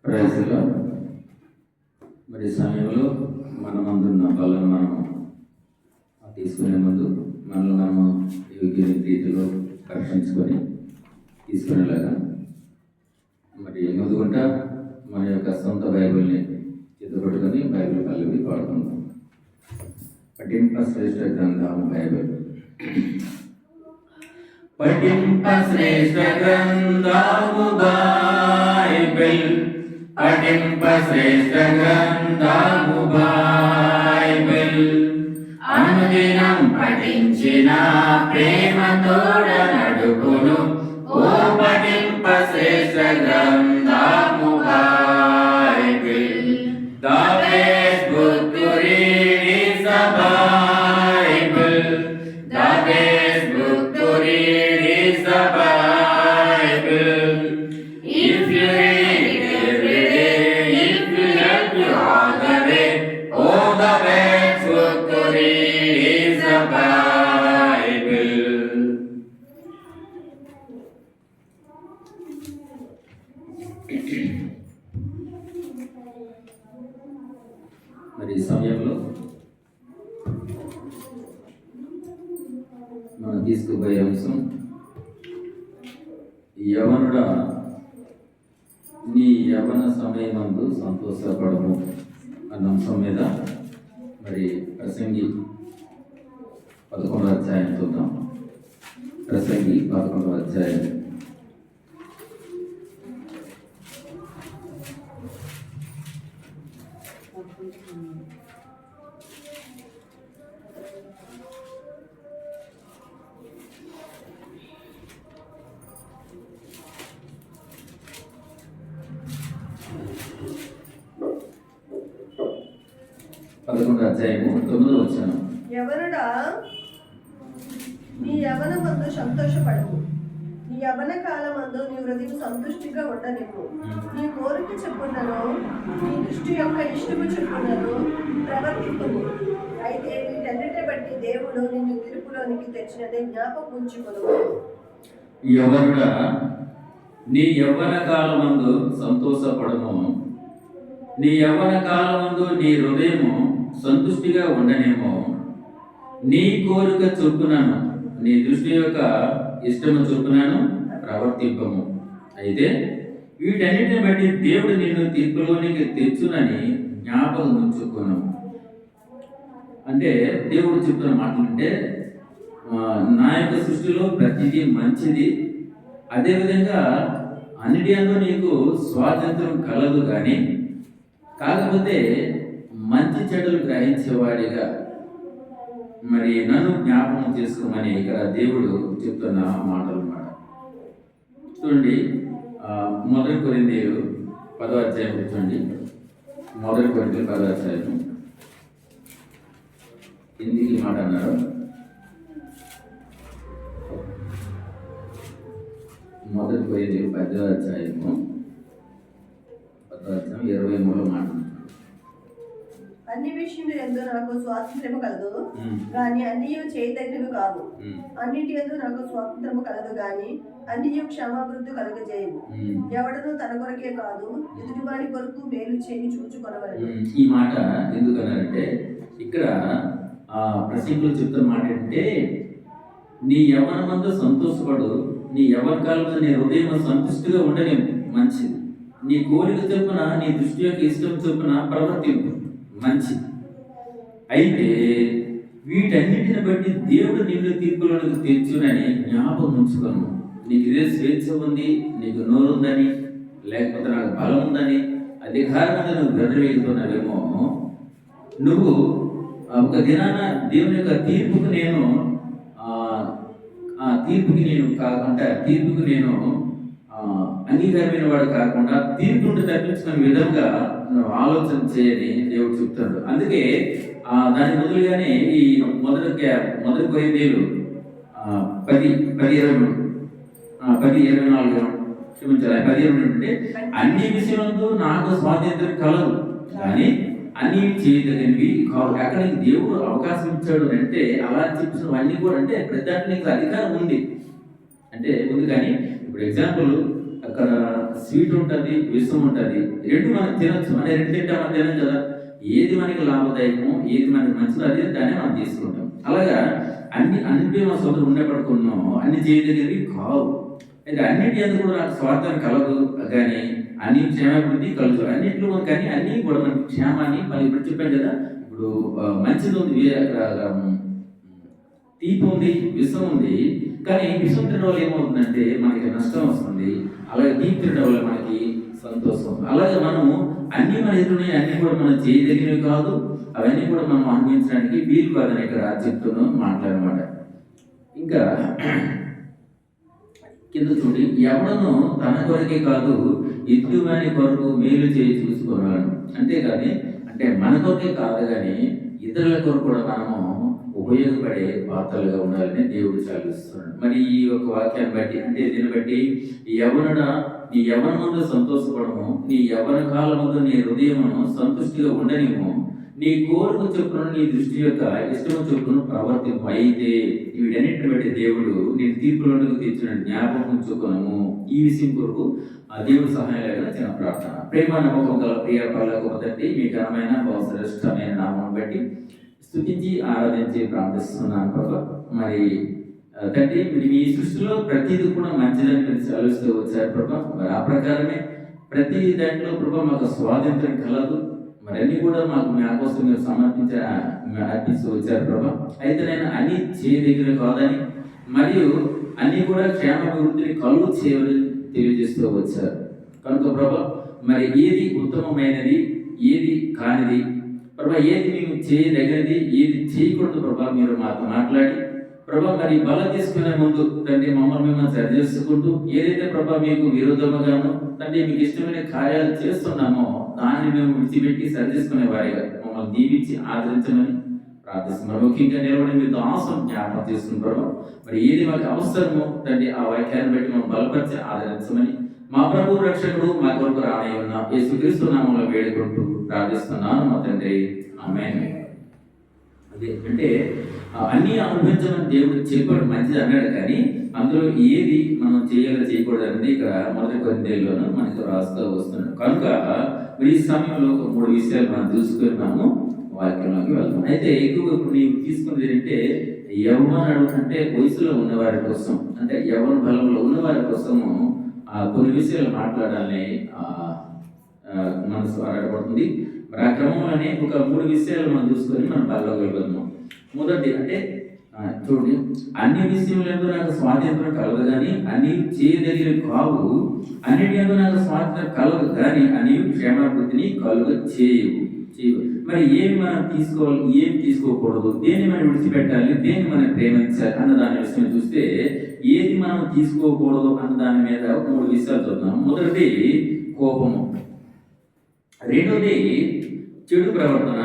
ప్రజలో మరి సమయంలో మన ముందున్న బలను మనం తీసుకునే ముందు మనల్ని మనము యోగ్య రీతిలో రక్షించుకొని తీసుకునేలాగా మరి ముందుకుంటా మన యొక్క సొంత బైబిల్ని చేతపట్టుకొని బైబిల్ కలిపి పాడుకుందాం. పఠింప శ్రేష్ఠ గ్రంథము బైబిల్. పఠింప శ్రేష్ఠ గ్రంథము బైబిల్, పఠింప శ్రేష్ఠ గ్రంథము బైబిల్. అనుదినం పఠించిన ప్రేమతోడ నడుపును ఓ పఠింప శ్రేష్ఠ గ్రంథము Bible. The best book to read is the Bible. The best book to read is the Bible. If you read it every day, it will help you all the way. Oh, the best book to read is the Bible. మరి ఈ సమయంలో మనం తీసుకుపోయే అంశం, యవనుడా నీ యవన సమయమందు సంతోషపడము అన్న అంశం మీద మరి ప్రసంగి 11వ అధ్యాయం చూద్దాం. ప్రసంగి 11వ అధ్యాయం. యవనుడా నీ యవనమందు సంతోషపడము, నీ యవన కాలమందు నీ హృదయం సంతుష్టిగా ఉండనివ్వు. నీ కోరిక చెప్పునను నీ దృష్టి యొక్క ఇష్టము చెప్పునను ప్రవర్తింపుము. అయితే వీటన్నిటిని బట్టి దేవుడు నిన్ను తీర్పులోనికి తెచ్చినదే జ్ఞాపకం ఉంచుకొను. యవనుడా నీ యవ్వన కాలమందు సంతోషపడము, నీ యవ్వన కాలమందు నీ హృదయము సంతుష్టిగా ఉండనేమో. నీ కోరిక చొప్పునను నీ దృష్టి యొక్క ఇష్టము చొప్పునను ప్రవర్తింపము. అయితే వీటన్నిటిని బట్టి దేవుడు నిన్ను తీర్పులోనికి తెచ్చునని జ్ఞాపకం ఉంచుకున్నాము. అంటే దేవుడు చెప్తున్న మాటలు అంటే, నా యొక్క సృష్టిలో ప్రతిదీ మంచిది, అదేవిధంగా అన్నిటి అందు నీకు స్వాతంత్రం కలదు, కానీ కాకపోతే మంచి చెడులు గ్రహించేవాడిగా మరి నన్ను జ్ఞాపకం చేసుకోమని ఇక్కడ దేవుడు చెప్తున్న మాటలు అన్నమాట. చూడండి, 1 కొరింథీయులు 10వ అధ్యాయం చూడండి. 1 కొరింథీయులు 10వ అధ్యాయం. ఎందుకు ఈ మాట అన్నారు? 1 కొరింథీయులు 10వ అధ్యాయము 23వ మాట. అన్ని విషయంలో ఎందు నాకు స్వాతంత్రము కలదు గాని అన్ని చేయదగినవి కావు. అన్నిటి ఎందు నాకు స్వాతంత్రము కలదు గాని అన్ని క్షమాభివృద్ధి కలుగజేయవు. ఎవడను తన కొరకే కాదు ఎదుటివాడి కొరకు మేలు చేయి చూచుకొనవలెను. ఈ మాట ఎందుకన్నారంటే, ఇక్కడ ప్రసంగులు చెప్తున్న మాట ఏంటంటే, నీ యవ్వనమందు సంతోషపడు, నీ యవ్వన కాలంలో నీ హృదయం సంతుష్టిగా ఉండని మంచిది. నీ కోరిక చొప్పున నీ దృష్టి యొక్క ఇష్టం చొప్పున ప్రవర్తింపు మంచిది. అయితే వీటన్నిటిని బట్టి దేవుడు నిన్ను తీర్పులోనికి తెచ్చునని జ్ఞాపకం ఉంచుకోను. నీకు ఇదే స్వేచ్ఛ ఉంది, నీకు నోరు ఉందని, లేకపోతే నాకు బలం ఉందని, అధికారంగా నువ్వు గర్వవేగుతున్నావేమో. నువ్వు ఒక దినాన దేవుని యొక్క తీర్పుకు నేను అంగీకారమైన వాడు కాకుండా తీర్పు నుండి తప్పించుకునే విధంగా నువ్వు ఆలోచన చేయని దేవుడు చెప్తాడు. అందుకే దాని మొదలుగానే ఈ మొదటి కొరింథీయులు 10:24 క్షమించాలి 10:20 అంటే, అన్ని విషయంలో నాకు స్వాతంత్రం కలదు కానీ అన్ని చేయదగినవి కావు. అక్కడికి దేవుడు అవకాశం ఇచ్చాడు అంటే, అలా చెప్పినవన్నీ కూడా అంటే ప్రతి దాంట్లో నీకు అధికారం ఉంది అంటే ఉంది. కానీ ఇప్పుడు ఎగ్జాంపుల్ అక్కడ స్వీట్ ఉంటుంది, విషం ఉంటుంది. రెండు మనం తినొచ్చు. మనం రెండు తింటే మనం తినం కదా. ఏది మనకి లాభదాయకమో, ఏది మనకి మంచిదో అది దాన్ని మనం తీసుకుంటాం. అలాగా అన్ని మన సొంతం ఉండేపడుకున్నాం, అన్ని చేయదగినవి కావు. అయితే అన్నిటి ఎందుకు కూడా నాకు స్వార్థాన్ని కలదు, కానీ అన్ని క్షేమాభివృద్ధి కలదు. అన్నింటిలో కానీ అన్నీ కూడా మనకి క్షేమాన్ని మళ్ళీ ఇప్పుడు చెప్పాను కదా. ఇప్పుడు మంచిది ఉంది, తీపి ఉంది, విషం ఉంది. కానీ విషం తినడం వల్ల ఏమవుతుందంటే మనకి నష్టం వస్తుంది, అలాగే తీపి తినడం వల్ల మనకి సంతోషం. అలాగే మనము అన్ని మన ఎదురున్నాయి, అన్ని కూడా మనం చేయదగినవి కాదు, అవన్నీ కూడా మనం అనుభవించడానికి వీలు కాదని ఇక్కడ చెప్తున్నాం మాట్లాడమాట. ఇంకా కింద చూడండి, ఎవడను తన కొరకే కాదు ఎదుటివాని కొరకు మేలు చేయి చూసుకున్నాను. అంతేగాని అంటే మన కొరకే కాదు, కానీ ఇతరుల కొరకు కూడా మనము ఉపయోగపడే పాత్రలుగా ఉండాలని దేవుడు చాలిస్తున్నాడు. మరి ఈ యొక్క వాక్యాన్ని బట్టి అంటే దీన్ని బట్టి యవ్వనుడా నీ యవ్వన ముందు సంతోషపడము, నీ యవ్వన కాలం ముందు నీ హృదయమును సంతుష్టిగా ఉండనివ్వు, నీ కోరిక చొప్పున నీ దృష్టి యొక్క ఇష్టము చొప్పున ప్రవర్తింపు. అయితే వీటన్నిటిని బట్టి దేవుడు నేను తీర్పులకు తీర్చిన జ్ఞాపకం ఉంచుకొనము. ఈ విషయం కొరకు ఆ దేవుడు సహాయం లేకుండా చిన్న ప్రార్థన. ప్రేమ నమ్మకం గల ప్రియ పర్లకు తండ్రి, మీ ఘనమైన శ్రేష్టమైన నామం బట్టి స్తుతించి ఆరాధించి ప్రార్థిస్తున్నాను ప్రభా. మరి తండ్రి, మీరు మీ సృష్టిలో ప్రతిదీ కూడా మంచిదని మీరు సెలవుస్తూ వచ్చారు ప్రభా. మరి ఆ ప్రకారమే ప్రతి దాంట్లో ప్రభా మాకు స్వాతంత్రం కలదు. మరి అన్ని కూడా మాకు మా కోసం మీరు అర్పిస్తూ వచ్చారు ప్రభా. అయితే నేను అన్ని చేయదగిన కాదని మరియు అన్ని కూడా క్షేమాభివృద్ధిని కలుగు చేయని తెలియజేస్తూ వచ్చారు కనుక ప్రభా, మరి ఏది ఉత్తమమైనది, ఏది కానిది ప్రభా, ఏది మేము చేయదగినది, ఏది చేయకూడదు ప్రభా, మీరు మాతో మాట్లాడి ప్రభా, మరి బలం తీసుకునే ముందు తండ్రి మమ్మల్ని సరి చేసుకుంటూ ఏదైతే ప్రభా మీకు విరోధముగాను తండ్రి మీకు ఇష్టమైన కార్యాలు చేస్తున్నామో దాన్ని మేము విడిచిపెట్టి సరి చేసుకునే వారిగా మమ్మల్ని దీవించి ఆదరించమని ప్రార్థిస్తున్నాం. ముఖ్యంగా నిలబడి మీతో ఆశం జ్ఞాపకం చేసుకున్న ప్రభా, మరి ఏది మాకు అవసరమో తండ్రి ఆ వాక్యాన్ని బట్టి మనం బలపరిచి ఆదరించమని మా ప్రభు రక్షకుడు మా కొరకు రానే ఉన్న యేసుక్రీస్తు నామములో వేడుకుంటూ ప్రార్థిస్తున్నాను మా తండ్రి, ఆమేన్. అదే అంటే అన్నీ అనుభవించమని దేవుడు చెప్పాడు, మంచిది అన్నాడు. కానీ అందులో ఏది మనం చేయాలో చేయకూడదు అనేది ఇక్కడ 1 కొరింథీయులోను మనకు రాస్తూ వస్తున్నాడు. కనుక ఈ సమయంలో 3 విషయాలు మనం చూసుకొని మనము వాక్యంలోకి వెళ్తాం. అయితే ఎక్కువ ఇప్పుడు నీవు తీసుకున్నది ఏంటంటే యవ్వనుడు అంటే వయసులో ఉన్నవారి కోసం, అంటే యవ్వన బలంలో ఉన్నవారి కోసము కొన్ని విషయాలు మాట్లాడాలని మనసు ఆడపడుతుంది. మరి ఆ క్రమంలోనే ఒక 3 విషయాలు మనం చూసుకొని మనం బలగలుగుతాము. మొదటి అంటే చూడండి, అన్ని విషయంలో నాకు స్వాతంత్రం కలదు కానీ అన్ని చేయదగినవి కావు, అన్నిటి నాకు స్వాతంత్రం కలదు కానీ అన్ని క్షేమాభివృద్ధిని కలుగ చేయవు. మరి ఏమి మనం తీసుకోవాలి, ఏమి తీసుకోకూడదు, దేన్ని మనం విడిచిపెట్టాలి, దేన్ని మనం ప్రేమించాలి అన్న దాని విషయం చూస్తే ఏది మనం తీసుకోకూడదు అన్న దాని మీద 3 విషయాలు చూద్దాం. మొదటిది కోపము, రెండోది చెడు ప్రవర్తన,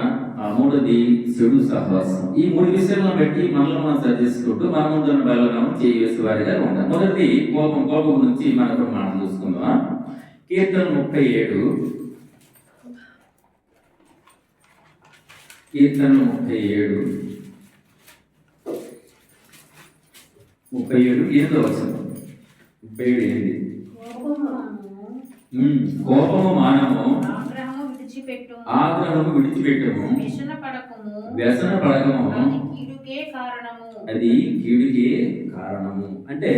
మూడోది చెడు సహవాసం. ఈ 3 విషయాలను బట్టి మనలో మనం సరి చేసుకుంటూ మన ముందు బలరాము చేయవేసే వారిగా ఉంటాం. మొదటిది కోపం. కోపం నుంచి మనకు మాట చూసుకుందాం. కీర్తన 37 8వ వచనం. 37:8 కోపము మానము, ఆగ్రహము విడిచిపెట్టము, వ్యసన పడకము, అది కీడుకే కారణము. అంటే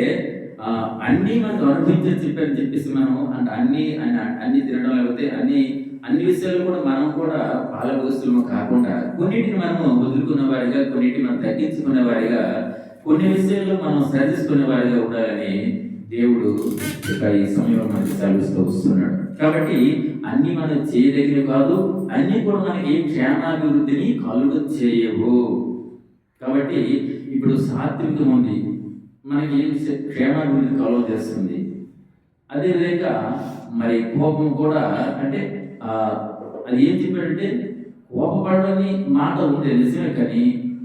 అన్ని మనకు అనుభవించని చెప్పేసి మనం అంటే అన్ని తినడం, లేకపోతే అన్ని విషయాలు కూడా మనం కూడా పాలభూస్తులము కాకుండా కొన్నిటిని మనము వదులుకున్న వారిగా, కొన్నిటిని మనం తగ్గించుకునే వారిగా, కొన్ని విషయాల్లో మనం సాధించుకునే వారిగా ఉండాలని దేవుడు ఈ సమయంలో మనకి చదివిస్తూ వస్తున్నాడు. కాబట్టి అన్ని మనం చేయదగినవి కాదు, అన్ని కూడా మనకి క్షేమాభివృద్ధిని కలుగు చేయవు. కాబట్టి ఇప్పుడు సాత్వికం ఉంది, మనకి క్షేమాభివృద్ధి కలుగ చేస్తుంది. అదేవిధంగా మరి కోపం కూడా అంటే అది ఏం చెప్పాడంటే కోపపడని మాట ఉంది నిజమే, కానీ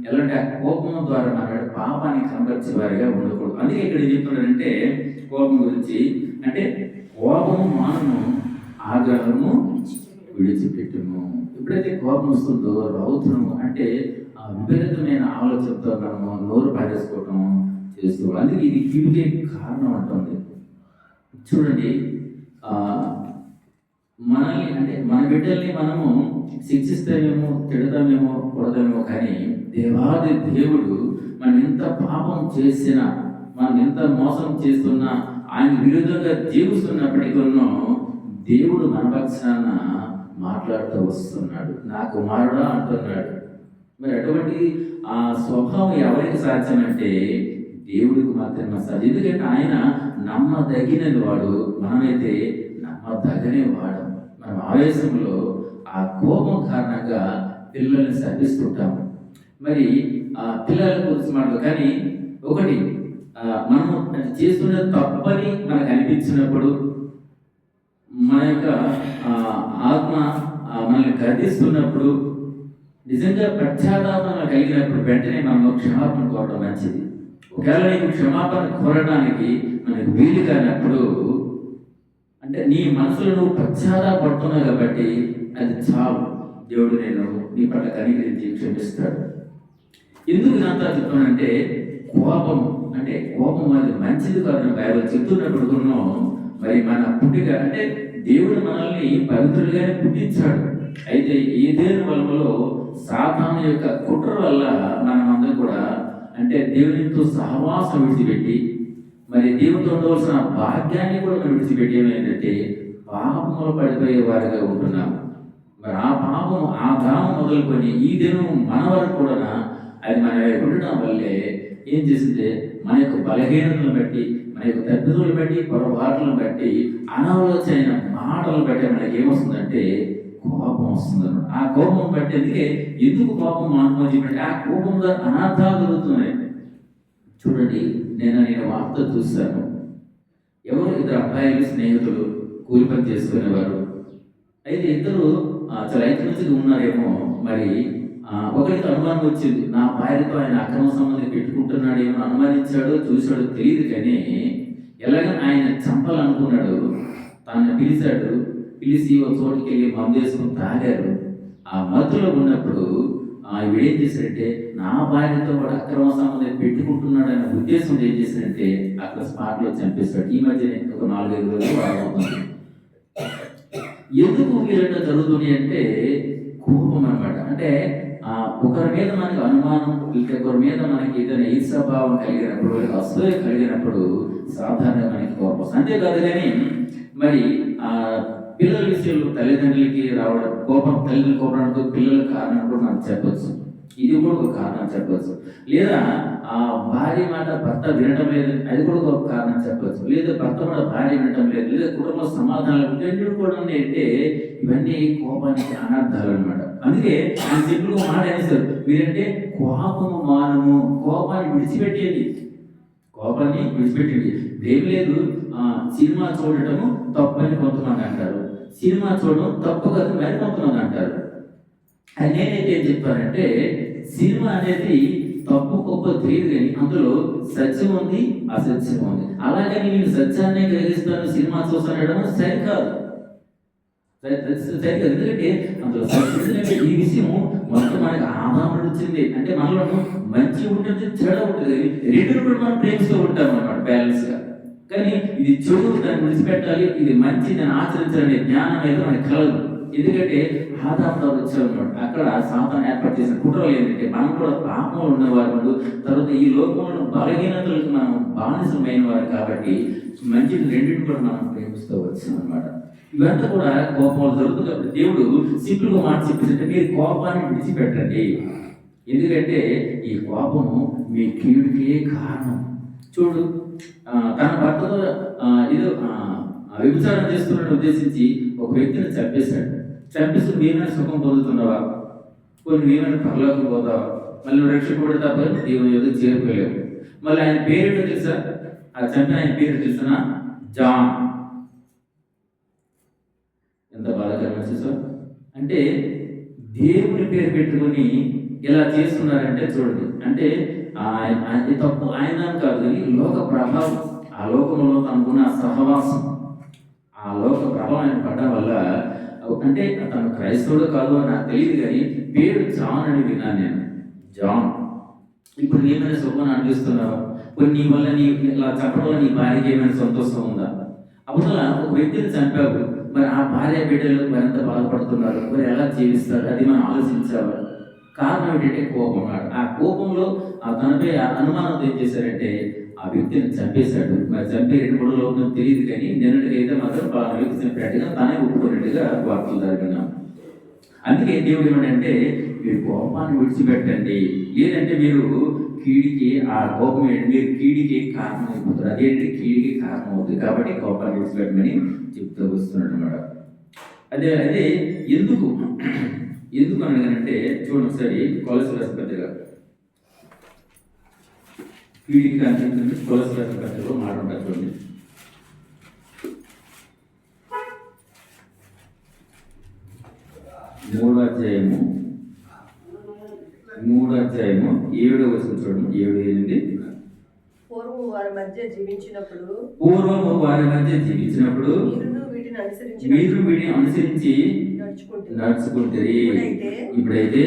ఎలాంటి ఆ కోపం ద్వారా మనం పాపాన్ని కనపరిచే వారిగా ఉండకూడదు. అందుకే ఇక్కడ ఏం చెప్తున్నాడంటే కోపం గురించి, అంటే కోపము మానము, ఆగ్రహము విడిచిపెట్టుము. ఎప్పుడైతే కోపం వస్తుందో రౌద్రము అంటే విపరీతమైన ఆలోచనతో మనము నోరు పారేసుకోవటం చేస్తూ, అందుకే ఇది కీడుకే కారణం అంటుంది. చూడండి, ఆ, మనల్ని అంటే మన బిడ్డల్ని మనము శిక్షిస్తామేమో, తిడతామేమో, కొడతామేమో, కానీ దేవాది దేవుడు మనం ఎంత పాపం చేసినా, మనం ఎంత మోసం చేస్తున్నా, ఆయన విరుద్ధంగా జీవిస్తున్నప్పటికీ దేవుడు మన పక్షాన మాట్లాడుతూ వస్తున్నాడు. నా కుమారుడా అంటున్నాడు. మరి అటువంటి ఆ స్వభావం ఎవరికి సాధ్యమంటే దేవుడికి మాత్రమే సాధ్యం. ఎందుకంటే ఆయన నమ్మదగినది వాడు, మనమైతే నమ్మదగనే వాడు. మనం ఆవేశంలో ఆ కోపం కారణంగా పిల్లల్ని శపిస్తుంటాము. మరి ఆ పిల్లల గురించి మాట్లాడు, కానీ ఒకటి మనము చేస్తున్న తప్పని మనకు అనిపించినప్పుడు, మన యొక్క ఆత్మ మనల్ని గర్దిస్తున్నప్పుడు, నిజంగా పశ్చాత్తాపం కలిగినప్పుడు వెంటనే మనం క్షమాపణ కోరడం మంచిది. ఒకవేళ నీకు క్షమాపణ కోరడానికి మనకు వీలు కానప్పుడు, అంటే నీ మనసులో నువ్వు పశ్చాత్తాపడుతున్నావు కాబట్టి అది చాలు. దేవుడు నేను నీ పట్ల కనికరించి క్షమిస్తాడు. ఎందుకు ఇదంతా చెప్తానంటే, కోపం అంటే కోపం అది మంచిది కాదని బైబిల్ చెప్తున్నప్పుడు మరి మన పుట్టిక అంటే దేవుడు మనల్ని పవిత్రులుగానే పుట్టించాడు. అయితే ఏదేని వలనలో సాతాను యొక్క కుట్ర వల్ల మనమందరం కూడా అంటే దేవునితో సహవాసం విడిచిపెట్టి, మరి దేవునితో ఉండవలసిన భాగ్యాన్ని కూడా మనం విడిచిపెట్టి ఏంటంటే పాపంలో పడిపోయే వారిగా ఉంటున్నాం. మరి ఆ పాపం ఆ దామం మొదలుకొని ఈ దినం మన వరకు కూడా అది మన ఉండడం వల్లే ఏం చేసింది, మన యొక్క బలహీనతలను బట్టి, మన యొక్క తప్పిదలను బట్టి, పొరపాట్లను బట్టి, అనాలోచన మాటలను బట్టి మనకి ఏమొస్తుందంటే కోపం వస్తుంది. ఆ కోపం బట్టి ఎందుకు కోపం మానుకొని చెప్పంటే ఆ కోపంలో అనాథాలు జరుగుతున్నాయి. చూడండి, నేను వార్త చూశాను. ఎవరు ఇద్దరు అబ్బాయిలు స్నేహితులు కూలి పని చేసుకునేవారు. అయితే ఇద్దరు చాలా ఐకమత్యంగా ఉన్నారేమో. మరి ఒకరికి అనుమానం వచ్చింది, నా భార్యతో ఆయన అక్రమ సంబంధం పెట్టుకుంటున్నాడేమో అనుమానించాడో చూశాడో తెలియదు, కానీ ఎలాగైనా ఆయన చంపాలనుకున్నాడు. తనని పిలిచాడు, పిలిచి ఒక చోటుకి వెళ్ళి మందు వేసుకుని తాగారు. ఆ మత్తులో ఉన్నప్పుడు వీడేం చేశాడంటే నా భార్యతో వాడు అక్రమ సంబంధం పెట్టుకుంటున్నాడు అనే ఉద్దేశం ఏం చేశాడంటే అక్కడ స్పాట్లో చంపేస్తాడు. ఈ మధ్య ఒక 4-5 రోజులు వాడవుతుంది. ఎందుకు వీళ్ళంటే జరుగుతుంది అంటే కోపం అన్నమాట. అంటే ఒకరి మీద మనకి అనుమానం, ఒకరి మీద మనకి ఏదైనా ఈర్ష్యాభావం కలిగినప్పుడు, అసూయ కలిగినప్పుడు సాధారణంగా మనకి కోపం వస్తుంది. అంతేకాదు కానీ మరి పిల్లల విషయంలో తల్లిదండ్రులకి రావడం కోపం, తల్లిదండ్రుల కోపడానికి పిల్లల కారణం కూడా మనం చెప్పచ్చు. ఇది కూడా ఒక కారణం చెప్పచ్చు. లేదా భార్య మాట భర్త వినటం లేదు, అది కూడా ఒక కారణం చెప్పచ్చు. లేదా భర్త కూడా భార్య వినటం లేదు, లేదా కుటుంబ సమాధానాలు ఇవన్నీ కూడా అంటే ఇవన్నీ కోపానికి అనర్థాలు అనమాట. అందుకే ఆయన సింపుల్గా మాట అనేసారు, మీరంటే కోపము మానము, కోపాన్ని విడిచిపెట్టేది, కోపాన్ని విడిచిపెట్టేది. ఏం లేదు, సినిమా చూడటము తప్పని కొంతమంది అంటారు, సినిమా చూడడం తప్పు కదా మరి కొంతమంది అంటారు. అది నేనైతే ఏం చెప్పానంటే సినిమా అనేది తప్పు గొప్ప తెలియదు, కానీ అందులో సత్యం ఉంది, అసత్యం ఉంది. అలాగని నేను సత్యాన్ని గ్రహిస్తాను, సినిమా చూస్తానడం సరికాదు. ఎందుకంటే అందులో సత్యం ఈ విషయం మొత్తం మనకి ఆదాముడు వచ్చింది అంటే మనలో మంచి ఉంటుంది, చెడు ఉంటుంది, రెండు కూడా మనం ప్రేమిస్తూ ఉంటాం అన్నమాట బ్యాలెన్స్ గా. కానీ ఇది చెడు, దాన్ని విడిచిపెట్టాలి, ఇది మంచి దాన్ని ఆచరించాలనే జ్ఞానం అయితే మనకి కలదు. ఎందుకంటే ఆదాముడు వచ్చామన్నమాట. అక్కడ సాతాను ఏర్పాటు చేసిన కుట్రలు ఏంటంటే మనం కూడా పాపంలో ఉన్నవారు, తర్వాత ఈ లోకంలో బలహీనతలకు మనం బానిసమైన వారు కాబట్టి మంచి రెండింటిని కూడా మనం ప్రేమిస్తూ వచ్చాం అనమాట. ఇవంతా కూడా కోపంలో జరుగుతుంది. కాబట్టి దేవుడు సింపుల్గా మాట చెప్పేసి మీరు కోపాన్ని విడిచిపెట్టండి, ఎందుకంటే ఈ కోపము మీ కీడుకే కారణం. చూడు, తన భర్తతో ఏదో వ్యభిచారం చేస్తున్నట్టు ఉద్దేశించి ఒక వ్యక్తిని చంపేశాడు. చంపేసి నువ్వేమైనా సుఖం పొందుతున్నావా, కొన్ని నువ్వేమైనా పరలోకి పోతావా, మళ్ళీ రక్షపడితే తప్ప దేవుని ఏదో చేరుకోలేవు. మళ్ళీ ఆయన పేరేంటో తెలుసా, ఆ చంపిన ఆయన పేరు తెలుసునా, జాన్. ఎంత బాధాకరమైన చూసా. అంటే దేవుని పేరు పెట్టుకొని ఇలా చేస్తున్నారంటే చూడండి, అంటే ఆయన తప్పు ఆయన కాదు, కానీ లోక ప్రభావం, ఆ లోకంలో తనకున్న సహవాసం, ఆ లోక ప్రభావం ఆయన పడ్డం వల్ల, అంటే తను క్రైస్తవుడు కాదు అని నాకు తెలియదు, కానీ పేరు జాన్ అని విన్నాను నేను, జాన్. ఇప్పుడు ఏమైనా సుఖం అనిపిస్తున్నావా, కొన్ని నీ వల్ల నీ ఇలా చెప్పడం వల్ల నీ భార్యకి ఏమైనా సంతోషం ఉందా, అవతల ఒక వ్యక్తిని చంపావు, మరి ఆ భార్య బిడ్డలు మరింత బాధపడుతున్నారు, మరి ఎలా జీవిస్తారు, అది మనం ఆలోచించేవారు. కారణం ఏంటంటే కోపం. ఆ కోపంలో ఆ తనపై ఆ అనుమానంతో ఏం చేశారంటే ఆ వ్యక్తిని చంపేశాడు. మరి చంపే 2-3 లోపల తెలియదు, కానీ నిన్నటికైతే మాత్రం ఆ వ్యక్తి చంపినట్టుగా తానే ఒప్పుకున్నట్టుగా వార్తలు జరిగినాం. అందుకే దేవుడు ఏమంటే మీరు కోపాన్ని విడిచిపెట్టండి, లేదంటే మీరు కీడికి ఆ కోపం మీరు కీడికి కారణం అయిపోతారు. అదేంటి కీడికి కారణం అవుతుంది. కాబట్టి కోపాన్ని విడిచిపెట్టమని చెప్తూ వస్తున్నాడు అన్నమాట. అదే అదే ఎందుకు ఎందుకు అనగానంటే చూడండి ఒకసారి కొలస్సు రాసిన పత్రిక, కీడికి కారణం కొలస్సు రాసిన పత్రికలో మాట ఉంటారు చూడండి. మూడో అధ్యాయము 7వ వచనం చూడండి. 7-8. పూర్వము వారి మధ్య జీవించినప్పుడు మీరు వీటిని అనుసరించి నడుచుకుంటారు. ఇప్పుడైతే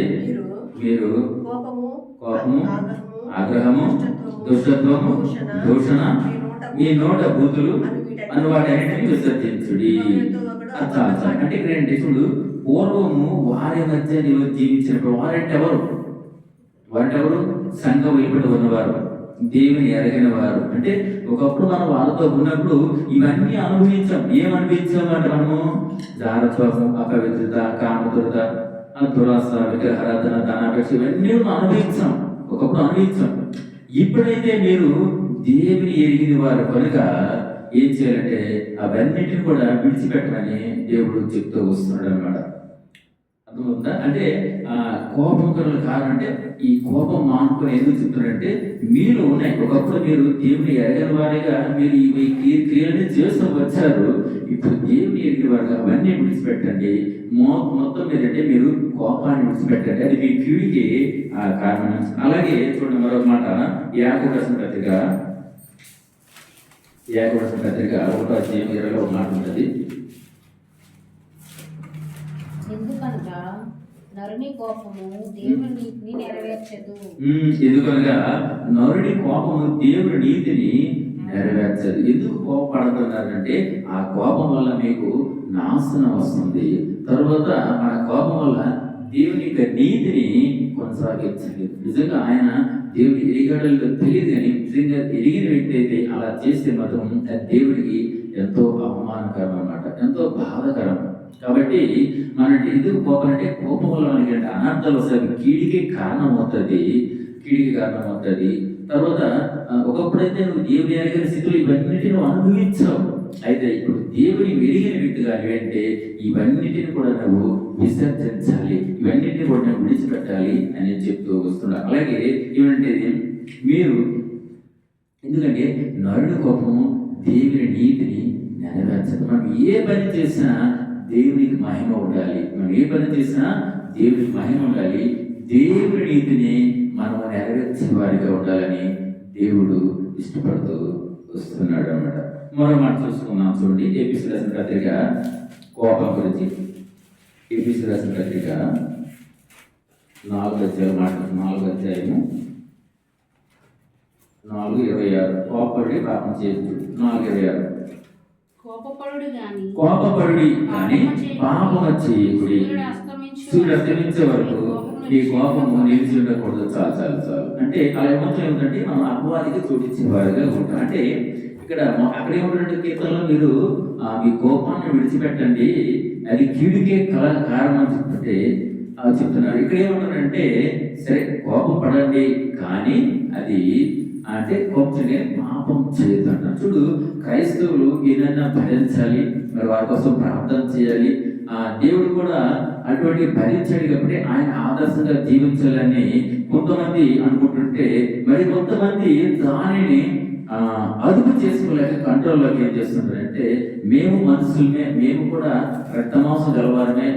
మీరు కోపము, ఆగ్రహము, దుష్టత్వము, దూషణ, మీ నోట బూతులు అని వాటన్నిటిని విసర్జించుడి. అంటే ఇక్కడ ఏంటి చూడు, పూర్వము వారి మధ్య నీవు జీవించినప్పుడు వారంటే ఎవరు? సంఘం వెలుపట ఉన్నవారు, దేవుని ఎరగిన వారు. అంటే ఒకప్పుడు మనం వాళ్ళతో ఉన్నప్పుడు ఇవన్నీ అనుభవించాం. ఏమనిపించామంటే మనము జారత్వము, అపవిత్రత, కామతురత, దురాశ, విగ్రహారాధన, ధనాపేక్ష ఇవన్నీ అనుభవించాం. ఒకప్పుడు అనుభవించాం. ఇప్పుడైతే మీరు దేవుని ఎరిగిన వారు కనుక ఏం చేయాలంటే అవన్నిటిని కూడా విడిచిపెట్టమని దేవుడు చెప్తూ వస్తున్నాడు అన్నమాట. అర్థమవుతుందా? అంటే కోపం కలుగు కారణం అంటే ఈ కోపం మానుకొని ఎందుకు చెప్తున్నాడంటే మీలో ఉన్నాయి. ఒకప్పుడు మీరు దేవుని ఎరగని వారిగా మీరు ఈ క్రియలని చేస్తూ వచ్చారు. ఇప్పుడు దేవుని ఎరిగిన వారిగా అవన్నీ విడిచిపెట్టండి. మొత్తం మీదంటే మీరు కోపాన్ని విడిచిపెట్టండి. అది మీ కీడికి కారణం. అలాగే చూడండి మరొక మాట, యాకోబు రాసిన పత్రిక 1వ అధ్యాయం 20వ మాట ఉంటుంది. ఎందుకనగా నరుని కోపము దేవుని నీతిని నెరవేర్చదు. ఎందుకనగా నరుని కోపము దేవుని నీతిని నెరవేర్చదు. ఎందుకు కోపపడుతున్నారంటే ఆ కోపం వల్ల మీకు నాశనం వస్తుంది. తర్వాత ఆ కోపం వల్ల దేవుని యొక్క నీతిని కొనసాగించండి. నిజంగా ఆయన దేవుని ఎరిగాడో తెలియదు, కానీ నిజంగా ఎరిగిన వ్యక్తి అయితే అలా చేస్తే మాత్రం దేవుడికి ఎంతో అవమానకరం అన్నమాట, ఎంతో బాధకరం. కాబట్టి మన ఎందుకు కోపం అంటే కోపం వల్ల మనకి అనర్థాలు వస్తాయి, కీడికి కారణం అవుతుంది. తర్వాత ఒకప్పుడైతే నువ్వు దేవుని ఎరిగిన స్థితులు ఇవన్నిటిని నువ్వు అనుభవించావు. అయితే ఇప్పుడు దేవుని ఎరిగిన వ్యక్తిగా అంటే ఇవన్నిటిని కూడా నువ్వు విసర్జించాలి, ఇవన్నిటిని కూడా నువ్వు విడిచిపెట్టాలి అని చెప్తూ వస్తున్నాడు. అలాగే ఏమంటే మీరు ఎందుకంటే నరుని కోపము దేవుని నీతిని నెరవేర్చదు. మనం ఏ పని చేసినా దేవునికి మహిమ ఉండాలి. దేవుని నీతిని మనం నెరవేర్చే వారిగా ఉండాలని దేవుడు ఇష్టపడుతూ వస్తున్నాడు అన్నమాట. మరో మాట చూసుకున్నాం చూడండి. ఏపీసీ రాసిన పత్రిక కోపం గురించి. ఏపీసీ రాసిన పత్రిక 4వ అధ్యాయం మాట, 4వ అధ్యాయము 4:26. కోపపడి పాపం చేయొచ్చు. 4:26. కోపపడి కానీ పాపం చేయకుడి. సూర్యుడు అస్తమించే వరకు ఈ కోపము నిలిచి ఉండకూడదు. చాలు. అంటే అలా ఏమంటే ఏమిటంటే మనం అపవాదికి చోటించే వారిగా ఉంటాం. అంటే ఇక్కడ అక్కడ ఏమంటే కీర్తనలో మీరు మీ కోపాన్ని విడిచిపెట్టండి, అది కీడుకే కారణం చెప్తున్నారు. ఇక్కడ ఏమంటారంటే సరే కోపం పడండి, కానీ అది అంటే కోపంగా పాపం చేయొద్దు అంటారు. చూడు, క్రైస్తవులు ఏదైనా భరించాలి, మరి వారి కోసం ప్రార్థన చేయాలి. దేవుడు కూడా అటువంటి భరించాడు కాబట్టి ఆయన ఆదర్శంగా జీవించాలని కొంతమంది అనుకుంటుంటే, మరి కొంతమంది దానిని అదుపు చేసుకోలేక కంట్రోల్లోకి ఏం చేస్తుంటారంటే మేము మనుషులమే, మేము కూడా రక్తమాంసం గలవారమే,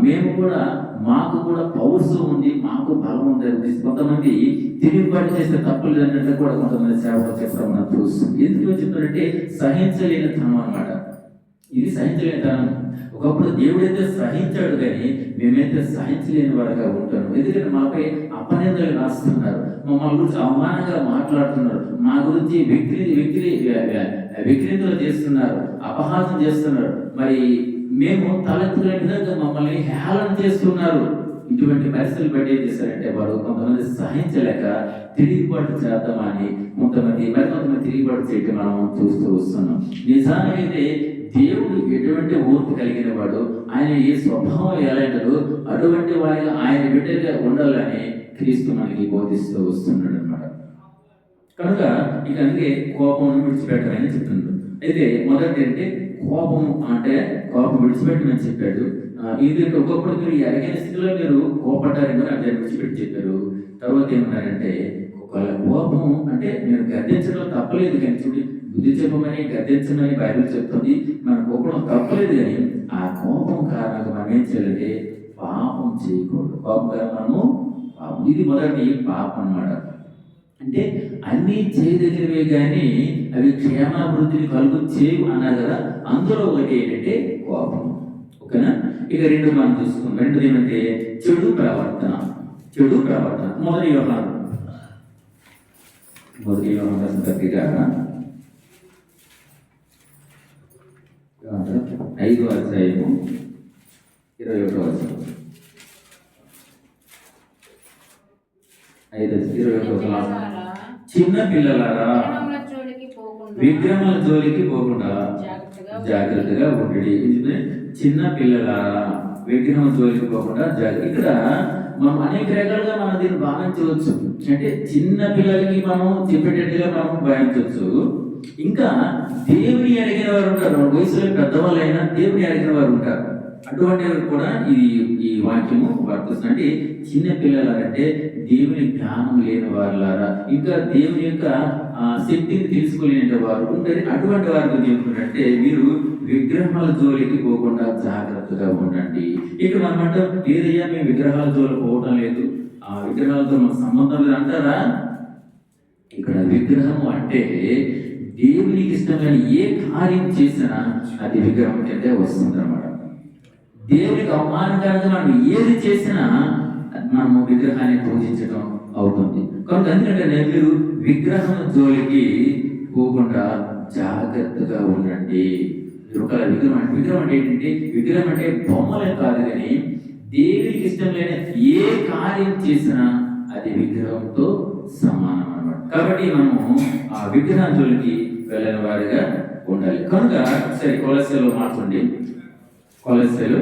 మేము కూడా మాకు కూడా పౌరుషం ఉంది, మాకు బలం ఉంది. కొంతమంది తిరుగుబాటు చేస్తే తప్పులు అన్నట్టు కూడా కొంతమంది సేవలు చెప్పడం మనం చూస్తుంది. ఎందుకు చెప్తారంటే సహించలేని తనం అన్నమాట. ఇది సహించలేతాను. ఒకప్పుడు దేవుడైతే సహించాడు, కానీ మేమైతే సహించలేని వారుగా ఉంటాను. ఎందుకంటే మాపై అపనిందలు రాస్తున్నారు, మమ్మల్ని గురించి అవమానంగా మాట్లాడుతున్నారు, మా గురించి విక్రీతులు చేస్తున్నారు, అపహాసం చేస్తున్నారు. మరి మేము తలెత్తుకునే విధంగా మమ్మల్ని హేళన చేస్తున్నారు. ఇటువంటి పరిస్థితులు బట్టి ఏం చేశారంటే వారు కొంతమంది సహించలేక తిరిగిబాటు చేద్దామని మరికొంతమంది తిరిగిబాటు చేయటం మనం చూస్తూ వస్తున్నాం. నిజానికైతే దేవుడు ఎటువంటి ఓర్పు కలిగిన వాడు, ఆయన ఏ స్వభావం ఎలాంటిదో అటువంటి వారిగా ఆయన బిడ్డగా ఉండాలని క్రీస్తు మనకి బోధిస్తూ వస్తున్నాడు అన్నమాట. కనుక ఇక అందుకే కోపం విడిచిపెట్టమని చెప్తున్నాడు. అయితే మొదటి అంటే కోపం విడిచిపెట్టమని చెప్పాడు. ఇది ఒకప్పుడు మీరు ఎరగిన స్థితిలో మీరు కోపడ్డారేమో అది విడిచిపెట్టి చెప్పారు. తర్వాత ఏమన్నారంటే ఒకవేళ కోపం అంటే మీరు గద్దించడం తప్పలేదు, కానీ చూడండి బుద్ధి చెప్పమని గద్దించమని బైబిల్ చెప్తుంది. మన కోపం తప్పలేదు, కానీ ఆ కోపం కారణంగా మనం ఏం చేయాలంటే పాపం చేయకూడదు. కోపం కారణం పాపం. ఇది మొదటి పాపం అన్నమాట. అంటే అన్నీ చేయదగినవే కానీ అవి క్షేమాభివృద్ధిని కలుగు చేయవు అన్నారు కదా, అందులో ఒకటి ఏంటంటే కోపం. ఓకేనా? ఇక రెండు మనం చూసుకుందాం. రెండోది ఏమంటే చెడు ప్రవర్తన. మొదటి వ్యవహారం 5వ అధ్యాయము 21వ వచనం. 5:21 చిన్న పిల్లలారా విగ్రహముల జోలికి పోకుండా జాగ్రత్తగా ఉండండి. చిన్న పిల్లలారా విగ్రహం జోలికి పోకుండా జాగ్రత్త. ఇక్కడ మనం అనేక రకాలుగా మనం దీన్ని భావించవచ్చు. అంటే చిన్న పిల్లలకి మనం చెప్పేటట్టుగా మనం భావించవచ్చు. ఇంకా దేవుని అడిగిన వారు ఉంటారు, వయసులో పెద్దవాళ్ళైనా దేవుని అడిగిన వారు ఉంటారు. అటువంటి కూడా ఈ వాక్యము వర్తిస్తుంది. అంటే చిన్న పిల్లలంటే దేవుని జ్ఞానం లేని వారులారా, ఇంకా దేవుని యొక్క శక్తిని తెలుసుకోలేని వారు ఉంటారు. అటువంటి వారికి చెప్తున్నట్టే మీరు విగ్రహాల జోలికి పోకుండా జాగ్రత్తగా ఉండండి. ఇక్కడ మనం అంటాం లేదయ్యా మేము విగ్రహాల జోలికి పోవటం లేదు, ఆ విగ్రహాలతో మాకు సంబంధం లేదు అంటారా? ఇక్కడ విగ్రహం అంటే దేవునికి ఇష్టమైన ఏ కార్యం చేసినా అది విగ్రహం కిందే వస్తుంది అన్నమాట. దేవునికి అవమానకరంగా మనం ఏది చేసినా మనము విగ్రహాన్ని పూజించడం అవుతుంది. కనుక ఎందుకంటే మీరు విగ్రహం జోలికి పోకుండా జాగ్రత్తగా ఉండండి. ఒక విగ్రహం అంటే ఏంటంటే విగ్రహం అంటే బొమ్మలే కాదు, కానీ దేవునికి ఇష్టం లేని ఏ కార్యం చేసినా అది విగ్రహంతో సమానం అన్నమాట. కాబట్టి మనము ఆ విగ్రహం జోలికి వెళ్ళని వారిగా ఉండాలి. కనుక సరే కొలస్సీలో మార్చండి. కొలస్సీలు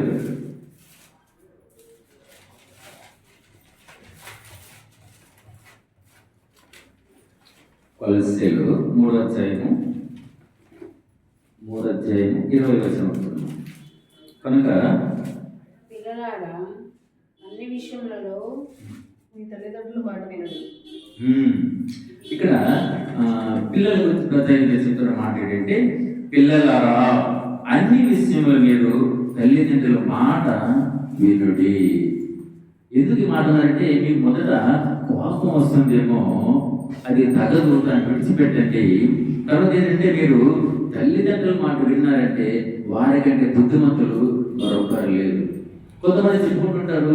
3వ అధ్యాయము 20వ వచనం. కనుక పిల్లలారా అన్ని విషయములలో మీ తల్లిదండ్రులు మాట వినండి. ఇక్కడ పిల్లల గురించి ప్రత్యేకంగా చెప్తున్న మాట ఏంటంటే పిల్లలారా అన్ని విషయంలో మీరు తల్లిదండ్రుల మాట వినుడి. ఎందుకు ఈ మాట అంటే మీకు మొదట కోపం వస్తుందేమో, అది తగదు, దాన్ని విడిచిపెట్టండి. తర్వాత ఏంటంటే మీరు తల్లిదండ్రుల మాట విన్నారంటే వారికంటే బుద్ధిమంతులు మరొకరు లేరు. కొంతమంది చెప్పుకుంటుంటారు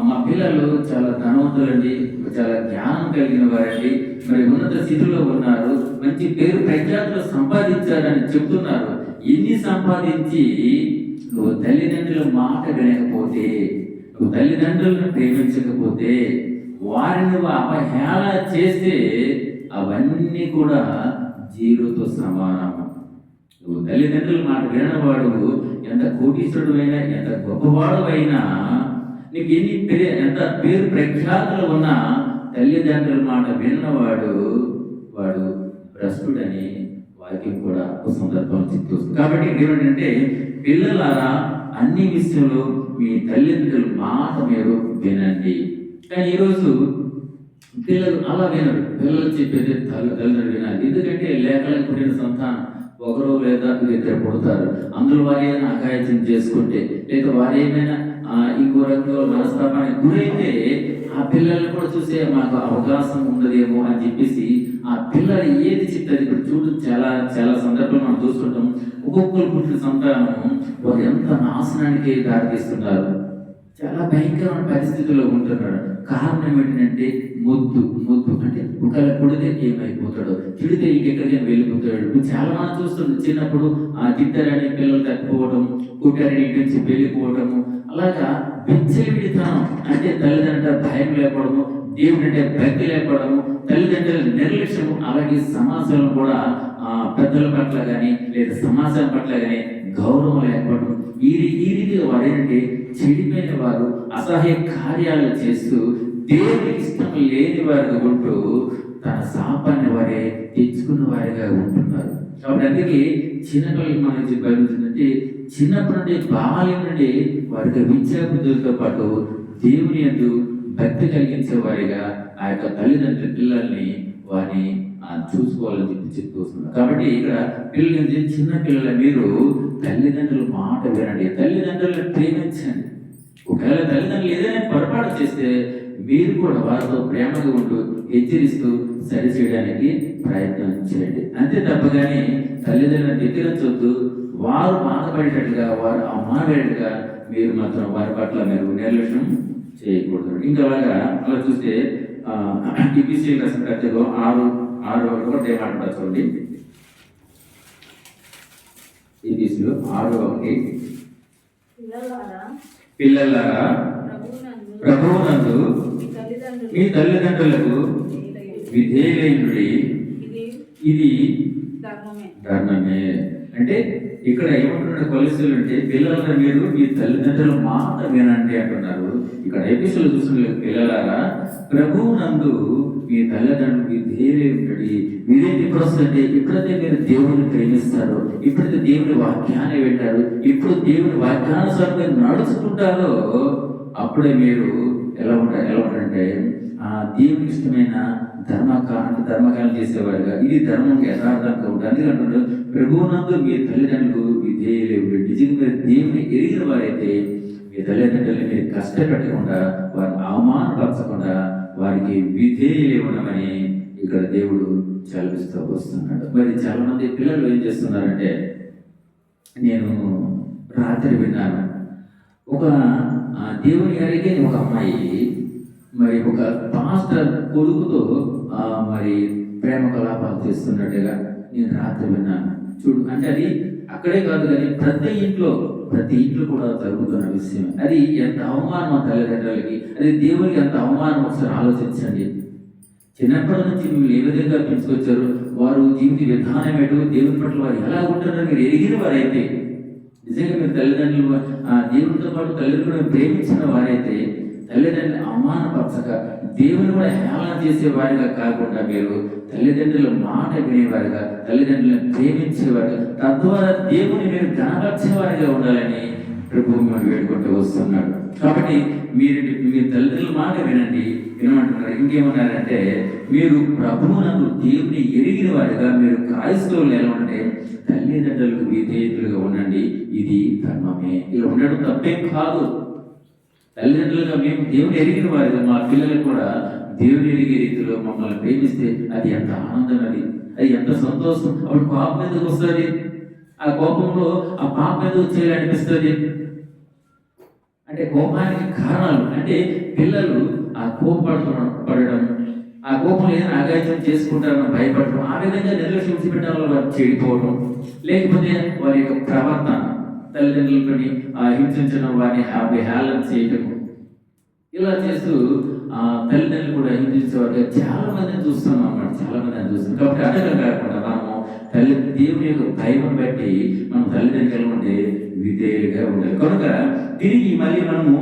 మా పిల్లలు చాలా ధనవంతులండి, చాలా జ్ఞానం కలిగిన వారండి, మరి ఉన్నత స్థితిలో ఉన్నారు, మంచి పేరు ప్రఖ్యాతులు సంపాదించారని చెప్తున్నారు. ఎన్ని సంపాదించి నువ్వు తల్లిదండ్రుల మాట వినకపోతే, నువ్వు తల్లిదండ్రులను ప్రేమించకపోతే, వారిని నువ్వు అవహేళన చేస్తే అవన్నీ కూడా జీరోతో సమానం. నువ్వు తల్లిదండ్రుల మాట వినవాడు ఎంత కోటీశ్వరుడు అయినా ఎంత గొప్పవాడు అయినా నీకు ఎంత పేరు ప్రఖ్యాతులు ఉన్నా తల్లిదండ్రుల మాట విన్నవాడు వాడు భ్రష్టుడని వాక్యం కూడా ఒక సందర్భం చెప్తుంది. కాబట్టి ఏమిటంటే పిల్లలారా అన్ని విషయంలో మీ తల్లిదండ్రుల మాట మీరు వినండి. కానీ ఈరోజు పిల్లలు అలా వినరు. పిల్లలు చెప్పేది తల్లిదండ్రులు వినాలి. ఎందుకంటే లేఖలకు పుట్టిన సంతానం ఒకరు లేదా ఇద్దరు పుడతారు. అందులో వారు ఏదైనా అఘాయిత్యం చేసుకుంటే, లేదా వారు ఏమైనా ఇంకో రకంగా మనస్తాపానికి గురైతే ఆ పిల్లల్ని కూడా చూసే మాకు అవకాశం ఉండదేమో అని చెప్పేసి ఆ పిల్లలు ఏది చెప్తారు. ఇప్పుడు చూడు, చాలా చాలా సందర్భాలు మనం చూస్తుంటాం. ఒక్కొక్కరు పుట్టిన సంతానం వారు ఎంత నాశనానికి దారితీస్తున్నారు, చాలా భయంకరమైన పరిస్థితుల్లో ఉంటున్నాడు. కారణం ఏంటంటే మొద్దు అంటే ఒకవేళ పుడితే ఏమైపోతాడో, తిడితే ఇంకెక్కడికైనా వెళ్ళిపోతాడు. ఇప్పుడు చాలా మంది చూస్తుంది, చిన్నప్పుడు తిట్టారని పిల్లలు తప్పిపోవడం, కొట్టారని ఇంటి నుంచి వెళ్ళిపోవడము, అలాగా విచ్చలవిడితనం అంటే తల్లిదండ్రుల భయం లేకపోవడము, దేవుడు అంటే భక్తి లేకపోవడము, తల్లిదండ్రుల నిర్లక్ష్యము, అలాగే సమాజంలో కూడా పెద్దల పట్ల కానీ లేదా సమాజం పట్ల కానీ గౌరవం లేకపోవడం, ఈ రీతిగా వారు ఏంటంటే చెడిపోయిన వారు, అసహ్య కార్యాలు చేస్తూ దేవునికి ఇష్టం లేని వారిగా ఉంటూ తన శాపాన్ని వారే తెచ్చుకున్న వారిగా ఉంటున్నారు. కాబట్టి అందుకే చిన్నపిల్లలకి మనం చెప్పాలంటే చిన్నప్పటి నుండి బాల్యం నుండి వారికి విద్యాబుద్ధులతో పాటు దేవుని యందు భక్తి కలిగించే వారిగా ఆ యొక్క తల్లిదండ్రుల పిల్లల్ని వారిని చూసుకోవాలని చెప్తూ వస్తున్నారు. కాబట్టి ఇక్కడ పిల్లలు, చిన్న పిల్లల మీరు తల్లిదండ్రుల మాట వినండి, తల్లిదండ్రులను ప్రేమించండి. ఒకవేళ తల్లిదండ్రులు ఏదైనా పొరపాటు చేస్తే మీరు కూడా వారితో ప్రేమగా ఉంటూ హెచ్చరిస్తూ సరి చేయడానికి ప్రయత్నం చేయండి. అంతే తప్పగానే తల్లిదండ్రులను ధిక్కరించొద్దు. వారు బాధపడేటట్టుగా, వారు అవమానపడేట్టుగా మీరు మాత్రం వారి పట్ల మీరు నిర్లక్ష్యం చేయకూడదు. ఇంకా అలా చూస్తే EPC రాసిన పత్రికలో 6:1 మాట్లాడారు చూడండి. EPCలో 6:1 పిల్లలారా ప్రభువునందు మీ తల్లిదండ్రులకు విధేయులైనడి, ఇది ధర్మమే. అంటే ఇక్కడ ఏమంటున్నాడు కొలెస్ట్రాల్ అంటే పిల్లల మీరు మీ తల్లిదండ్రుల మాట వినండి అంటున్నారు. ఇక్కడ ఎపిసోడ్ చూసిన పిల్లలారా ప్రభువునందు మీ తల్లిదండ్రులు విధేయులైనడి. మీరేంటి ఎప్పుడు వస్తుందంటే ఎప్పుడైతే మీరు దేవుని ప్రేమిస్తారో, ఎప్పుడైతే దేవుని వాక్యాన్ని వింటారు, ఎప్పుడు దేవుని వాక్యానుసారం నడుచుకుంటారో అప్పుడే మీరు ఎలా ఉంటారంటే దేవునికి ఇష్టమైన ధర్మకాలం చేసేవారుగా, ఇది ధర్మం యథార్థంగా ఉంటుంది. అందుకంటే ప్రభువునందు మీ తల్లిదండ్రులు విధేయులు. నిజంగా మీరు దేవుని ఎరిగిన వారైతే మీ తల్లిదండ్రులు మీరు కష్టపెట్టకుండా, వారిని అవమానపరచకుండా వారికి విధేయులు ఇవ్వడమని ఇక్కడ దేవుడు చదివిస్తూ వస్తున్నాడు. మరి చాలా మంది పిల్లలు ఏం చేస్తున్నారంటే, నేను రాత్రి విన్నాను, ఒక దేవుని అడిగే ఒక అమ్మాయి మరి ఒక పాస్టర్ కొడుకుతో మరి ప్రేమ కలాపాలు చేస్తున్నట్టుగా నేను రాత్రి విన్నాను. చూడు, అంటే అది అక్కడే కాదు కానీ ప్రతి ఇంట్లో కూడా జరుగుతున్న విషయం. అది ఎంత అవమానం ఆ తల్లిదండ్రులకి, అది దేవునికి ఎంత అవమానం ఒకసారి ఆలోచించండి. చిన్నప్పటి నుంచి మిమ్మల్ని ఏ విధంగా పెంచుకొచ్చారు, వారు జీవిత విధానం ఏంటో, దేవుని పట్ల వారు ఎలా ఉంటున్నారో మీరు ఎరిగిన వారైతే, నిజంగా మీరు తల్లిదండ్రులు దేవునితో పాటు తల్లిదండ్రులను ప్రేమించిన వారైతే తల్లిదండ్రులు అవమానపరచక దేవుని కూడా హేళన చేసే వారిగా కాకుండా మీరు తల్లిదండ్రుల మాట వినేవారుగా, తల్లిదండ్రులను ప్రేమించేవారుగా, తద్వారా దేవుని మీరు గణపరిచేవారిగా ఉండాలని ప్రభు మిమ్మల్ని వేడుకుంటూ వస్తున్నాడు. కాబట్టి మీ తల్లిదండ్రుల మాట వినమంటున్నారు. ఇంకేమన్నారంటే, మీరు ప్రభువునందు దేవుని ఎరిగిన వారిగా మీరు క్రైస్తవులు ఎలా ఉంటే తల్లిదండ్రులకు విధేయులుగా ఉండండి, ఇది ధర్మమే. ఇలా ఉండడం తప్పేం కాదు. తల్లిదండ్రులుగా మేము దేవుని ఎరిగిన వారిగా మా పిల్లలకు కూడా దేవుని ఎరిగే రీతిలో మమ్మల్ని ప్రేమిస్తే అది ఎంత ఆనందం, అది ఎంత సంతోషం. అప్పుడు పాపం ఎందుకు వస్తుంది, ఆ కోపంలో ఆ పాపం ఎందుకు చేయాలనిపిస్తుంది అంటే కోపానికి కారణాలు అంటే పిల్లలు ఆ పడడం, ఆ కోపం ఏదైనా అగాయిత్యం చేసుకుంటారని భయపడటం, ఆ విధంగా నిర్లక్ష్యం పెట్టడం వల్ల వారు చెడిపోవడం, లేకపోతే వారి యొక్క ప్రవర్తన తల్లిదండ్రులని హింసించడం, వారిని హేళన చేయటం, ఇలా చేస్తూ తల్లిదండ్రులు కూడా హింసించేవారుగా చాలా మందిని చూస్తున్నాం అన్నమాట. చాలా మందిని చూస్తున్నాం. కాబట్టి అడగం కాకుండా మనము దేవుని యొక్క భయం బట్టి మనం తల్లిదండ్రులు ఉంటే విధేయులుగా ఉండాలి. కనుక తిరిగి మళ్ళీ మనము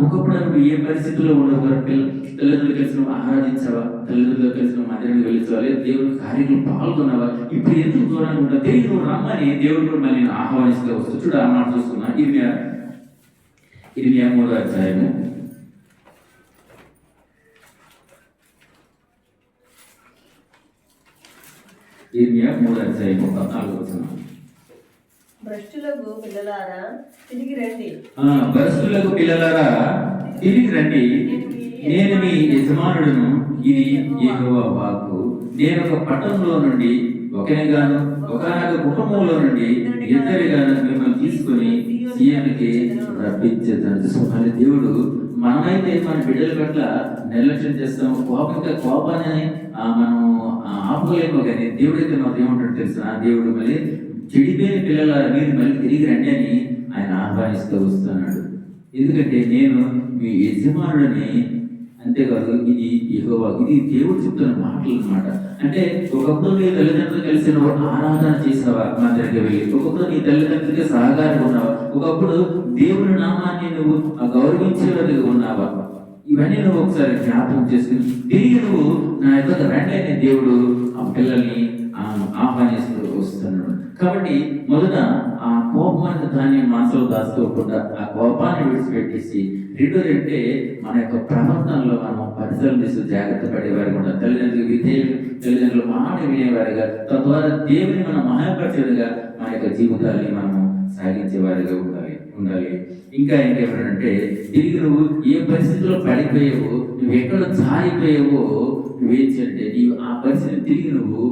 ఒకప్పుడు ఏ పరిస్థితుల్లో ఉండేవారు, తల్లిదండ్రులు కలిసి ఆరాధించావా, తల్లిదండ్రులు కలిసి మందిరానికి వెళ్ళించావా, లేదా దేవుని కార్యక్రమం పాల్గొన్నావా, ఇప్పుడు ఎందుకు దూరంగా ఉంటావు, తిరిగి నువ్వు రమ్మని దేవుడు కూడా మళ్ళీ నేను ఆహ్వానిస్తూ వస్తూ చూడ ఆ మాట చూస్తున్నా. 23వ అధ్యాయము 14వ వచనం. భ్రష్టులకు పిల్లలారా తిరిగి రండి. భ్రష్టులకు పిల్లలారా తిరిగి రండి, నేను మీ యజమానుడును, ఇది యెహోవా వాక్కు. నేను ఒక పట్టణంలో నుండి ఒకరిగాను ఒకనొక కుటుంబంలో నుండి ఇద్దరిగాను మిమ్మల్ని తీసుకుని సీఎంకి రప్పించేదాన్ని. దేవుడు మనమైతే మన బిడ్డల పట్ల నిర్లక్ష్యం చేస్తాము, కోపాన్ని మనం ఆపుకోలేము. కానీ దేవుడైతే మనకు ఏమంటాడు తెలుసా? దేవుడు మళ్ళీ చెడిపోయిన పిల్లల మీరు మళ్ళీ తిరిగి రండి అని ఆయన ఆహ్వానిస్తూ వస్తున్నాడు. ఎందుకంటే నేను మీ యజమానుడిని. అంతేకాదు, ఇది యెహోవా, ఇది దేవుడు చెప్తున్న మాటలు అన్నమాట. అంటే ఒకప్పుడు నీ తల్లిదండ్రులు కలిసి నువ్వు ఆరాధన చేసావా మందిరికి వెళ్ళి, ఒకప్పుడు నీ తల్లిదండ్రులకి సహకారంగా ఉన్నావా, ఒకప్పుడు దేవుని నామాన్ని నువ్వు గౌరవించేవాడిగా ఉన్నావా, ఇవన్నీ నువ్వు ఒకసారి జ్ఞాపకం చేసుకుని తిరిగి నువ్వు నా యొక్క రండి అనే దేవుడు ఆ పిల్లల్ని ఆహ్వానిస్తూ వస్తున్నాడు. కాబట్టి మొదట ఆ కోపాన్ని దాన్ని మనసులో దాచుకోకుండా ఆ కోపాన్ని విడిచిపెట్టేసి, రెండోది అంటే మన యొక్క ప్రవర్తనలో మనం పరిసరం చేస్తూ జాగ్రత్త పడేవారు కూడా, తల్లిదండ్రులు మాట వినేవారుగా, తద్వారా దేవుని మనం మహాపరిచేదిగా మన యొక్క జీవితాన్ని మనము సాగించేవారిగా ఉండాలి. ఇంకా ఏంటంటే తిరిగి నువ్వు ఏ పరిస్థితిలో పడిపోయావో, నువ్వు ఎక్కడ జారిపోయావో నువ్వేం చేయంటే నీవు ఆ పరిస్థితి తిరిగి నువ్వు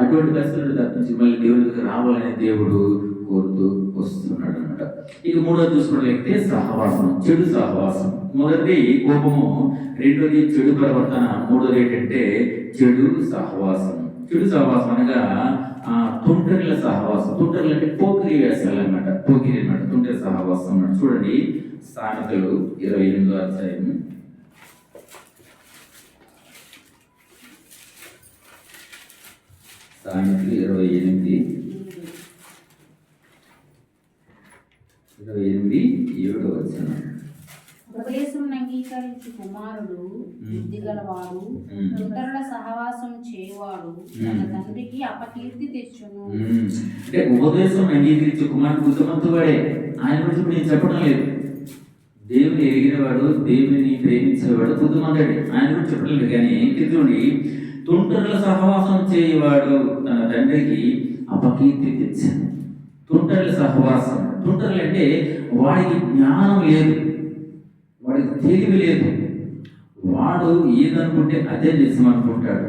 అటువంటి పరిస్థితులు తప్పించి మళ్ళీ దేవుడి దగ్గర రావాలని దేవుడు కోరుతూ వస్తున్నాడు అనమాట. ఇక మూడోది చూసుకున్నట్లయితే సహవాసం, చెడు సహవాసం. మొదటిది కోపము, రెండోది చెడు ప్రవర్తన, మూడోది ఏంటంటే చెడు సహవాసం. చెడు సహవాసం అనగా తుంటరిల సహవాసం. తుంటరులు అంటే పోకిరి వేసాలు అనమాట, పోకిరి అనమాట, తుంటరి సహవాసం అన్నమాట. చూడండి సామెతలు 28వ అధ్యాయం. సామెతలు 28:7 వచనం. ఉపదేశం అంగీకరించి కుమారుడు బుద్ధి గలవాడు, ఇతరుల సహవాసం చేయవాడు తన తండ్రికి అపకీర్తి తెచ్చును. అంటే ఉపదేశం అంగీకరించి కుమారుడు బుద్ధిమంతువాడే. ఆయన గురించి నేను చెప్పడం లేదు. దేవుని ఎరిగినవాడు, దేవుని ప్రేమించేవాడు బుద్ధిమంతుడే, ఆయన గురించి చెప్పడం లేదు. కానీ చూడండి, తుంటరుల సహవాసం చేయవాడు తన తండ్రికి అపకీర్తి తెచ్చాను. తుంటరుల సహవాసం, తుంటరులు అంటే వాడికి జ్ఞానం లేదు, వాడికి తెలివి లేదు, వాడు ఏదనుకుంటే అదే నిజం అనుకుంటాడు.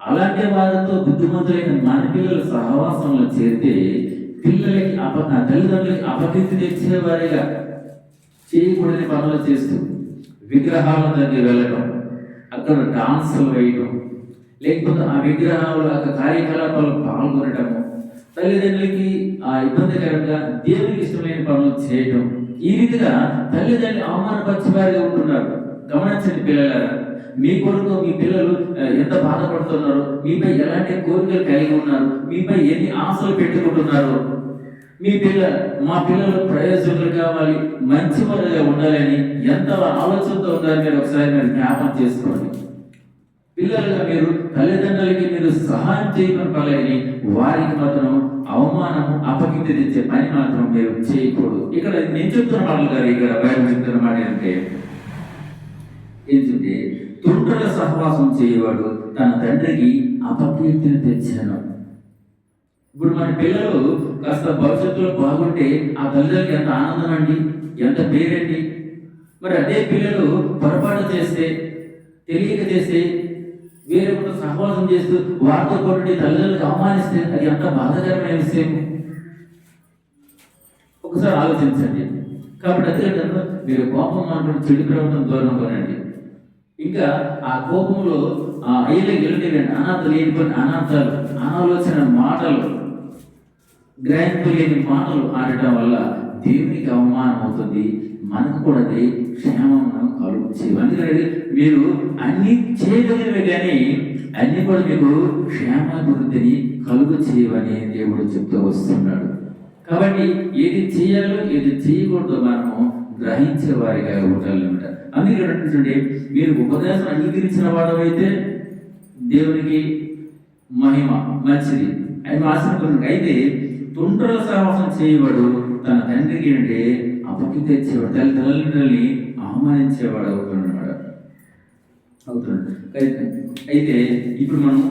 అలాంటి వారితో బుద్ధిమంతులైన మన పిల్లల సహవాసంలో చేరితే పిల్లలకి తల్లిదండ్రులకి అపకీర్తి తెచ్చేవారిగా, చేయకూడని పనులు చేస్తూ విగ్రహాల దగ్గర వెళ్ళడం, అక్కడ డాన్సులు వేయడం, లేకపోతే ఆ విగ్రహాల కార్యకలాపాలు పాల్గొనడము, తల్లిదండ్రులకి ఇబ్బందికరంగా దేవునికి ఇష్టమైన పనులు చేయడం, ఈ రీతిగా తల్లిదండ్రులు అవమానపరిచేవారిగా ఉంటున్నారు. గమనించండి పిల్లలారా, మీ కొరకు మీ పిల్లలు ఎంత బాధపడుతున్నారు, మీపై ఎలాంటి కోరికలు కలిగి ఉన్నారు, మీపై ఎన్ని ఆశలు పెట్టుకుంటున్నారు. మా పిల్లలు ప్రయోజకులు కావాలి, మంచి వారుగా ఉండాలని ఎంత ఆలోచనతో ఉన్నారు మీరు ఒకసారి మీరు జ్ఞాపకం చేసుకోండి. పిల్లలుగా మీరు తల్లిదండ్రులకి మీరు సహాయం చేయమని పలని వారికి మాత్రం అవమానము అపకీర్తి తెచ్చే పని మాత్రం మీరు చేయకూడదు. ఇక్కడ నేను చెప్తున్న మాటలు గారు, ఇక్కడ బయట చెప్తున్న మాట ఏంటంటే ఏంటంటే తుంటరుల సహవాసం చేయవాడు తన తండ్రికి అపకీర్తిని తెచ్చాను. ఇప్పుడు మన పిల్లలు కాస్త భవిష్యత్తులో బాగుంటే ఆ తల్లిదండ్రులకి ఎంత ఆనందం అండి, ఎంత పేరండి. మరి అదే పిల్లలు పొరపాటు చేస్తే, తెలియక చేస్తే, వేరే కూడా సహవాసం చేస్తూ వారితో పాటు తల్లిదండ్రులకు అవమానిస్తే అది ఎంత బాధాకరమైన విషయం. ఒకసారి ఆలోచించండి. కాబట్టి అదే మీరు కోపం మాట్లాడి చెడు ప్రవర్తన దూరం కొనండి. ఇంకా ఆ కోపంలో అయ్యలకి వెళ్ళండి, అనాథలు లేనిపోయిన అనాథాలు, అనాలోచన మాటలు, గ్రహింపు లేని మాటలు ఆడటం వల్ల దేవునికి అవమానం అవుతుంది, మనకు కూడా అది క్షేమం కలుగుచేవి. అందుకని మీరు అన్ని చేయగలిగినవి కానీ అన్ని కూడా మీకు క్షేమాభివృద్ధిని కలుగు చేయవని దేవుడు చెప్తూ వస్తున్నాడు. కాబట్టి ఏది చేయాలో ఏది చేయకూడదో మనము గ్రహించే వారిగా ఉండాలన్నమాట. అందుకే మీరు ఉపదేశం అంగీకరించిన వాడవైతే దేవునికి మహిమ మంచిది ఆయన ఆశించుకున్నాడు. అయితే తుండ్రుల సహవాసం చేయవాడు తన తండ్రికి అంటే అపకీర్తి తెచ్చేవాడు, తల్లిదండ్రులని అవమానించేవాడు అవుతున్నాడు. అయితే ఇప్పుడు మనం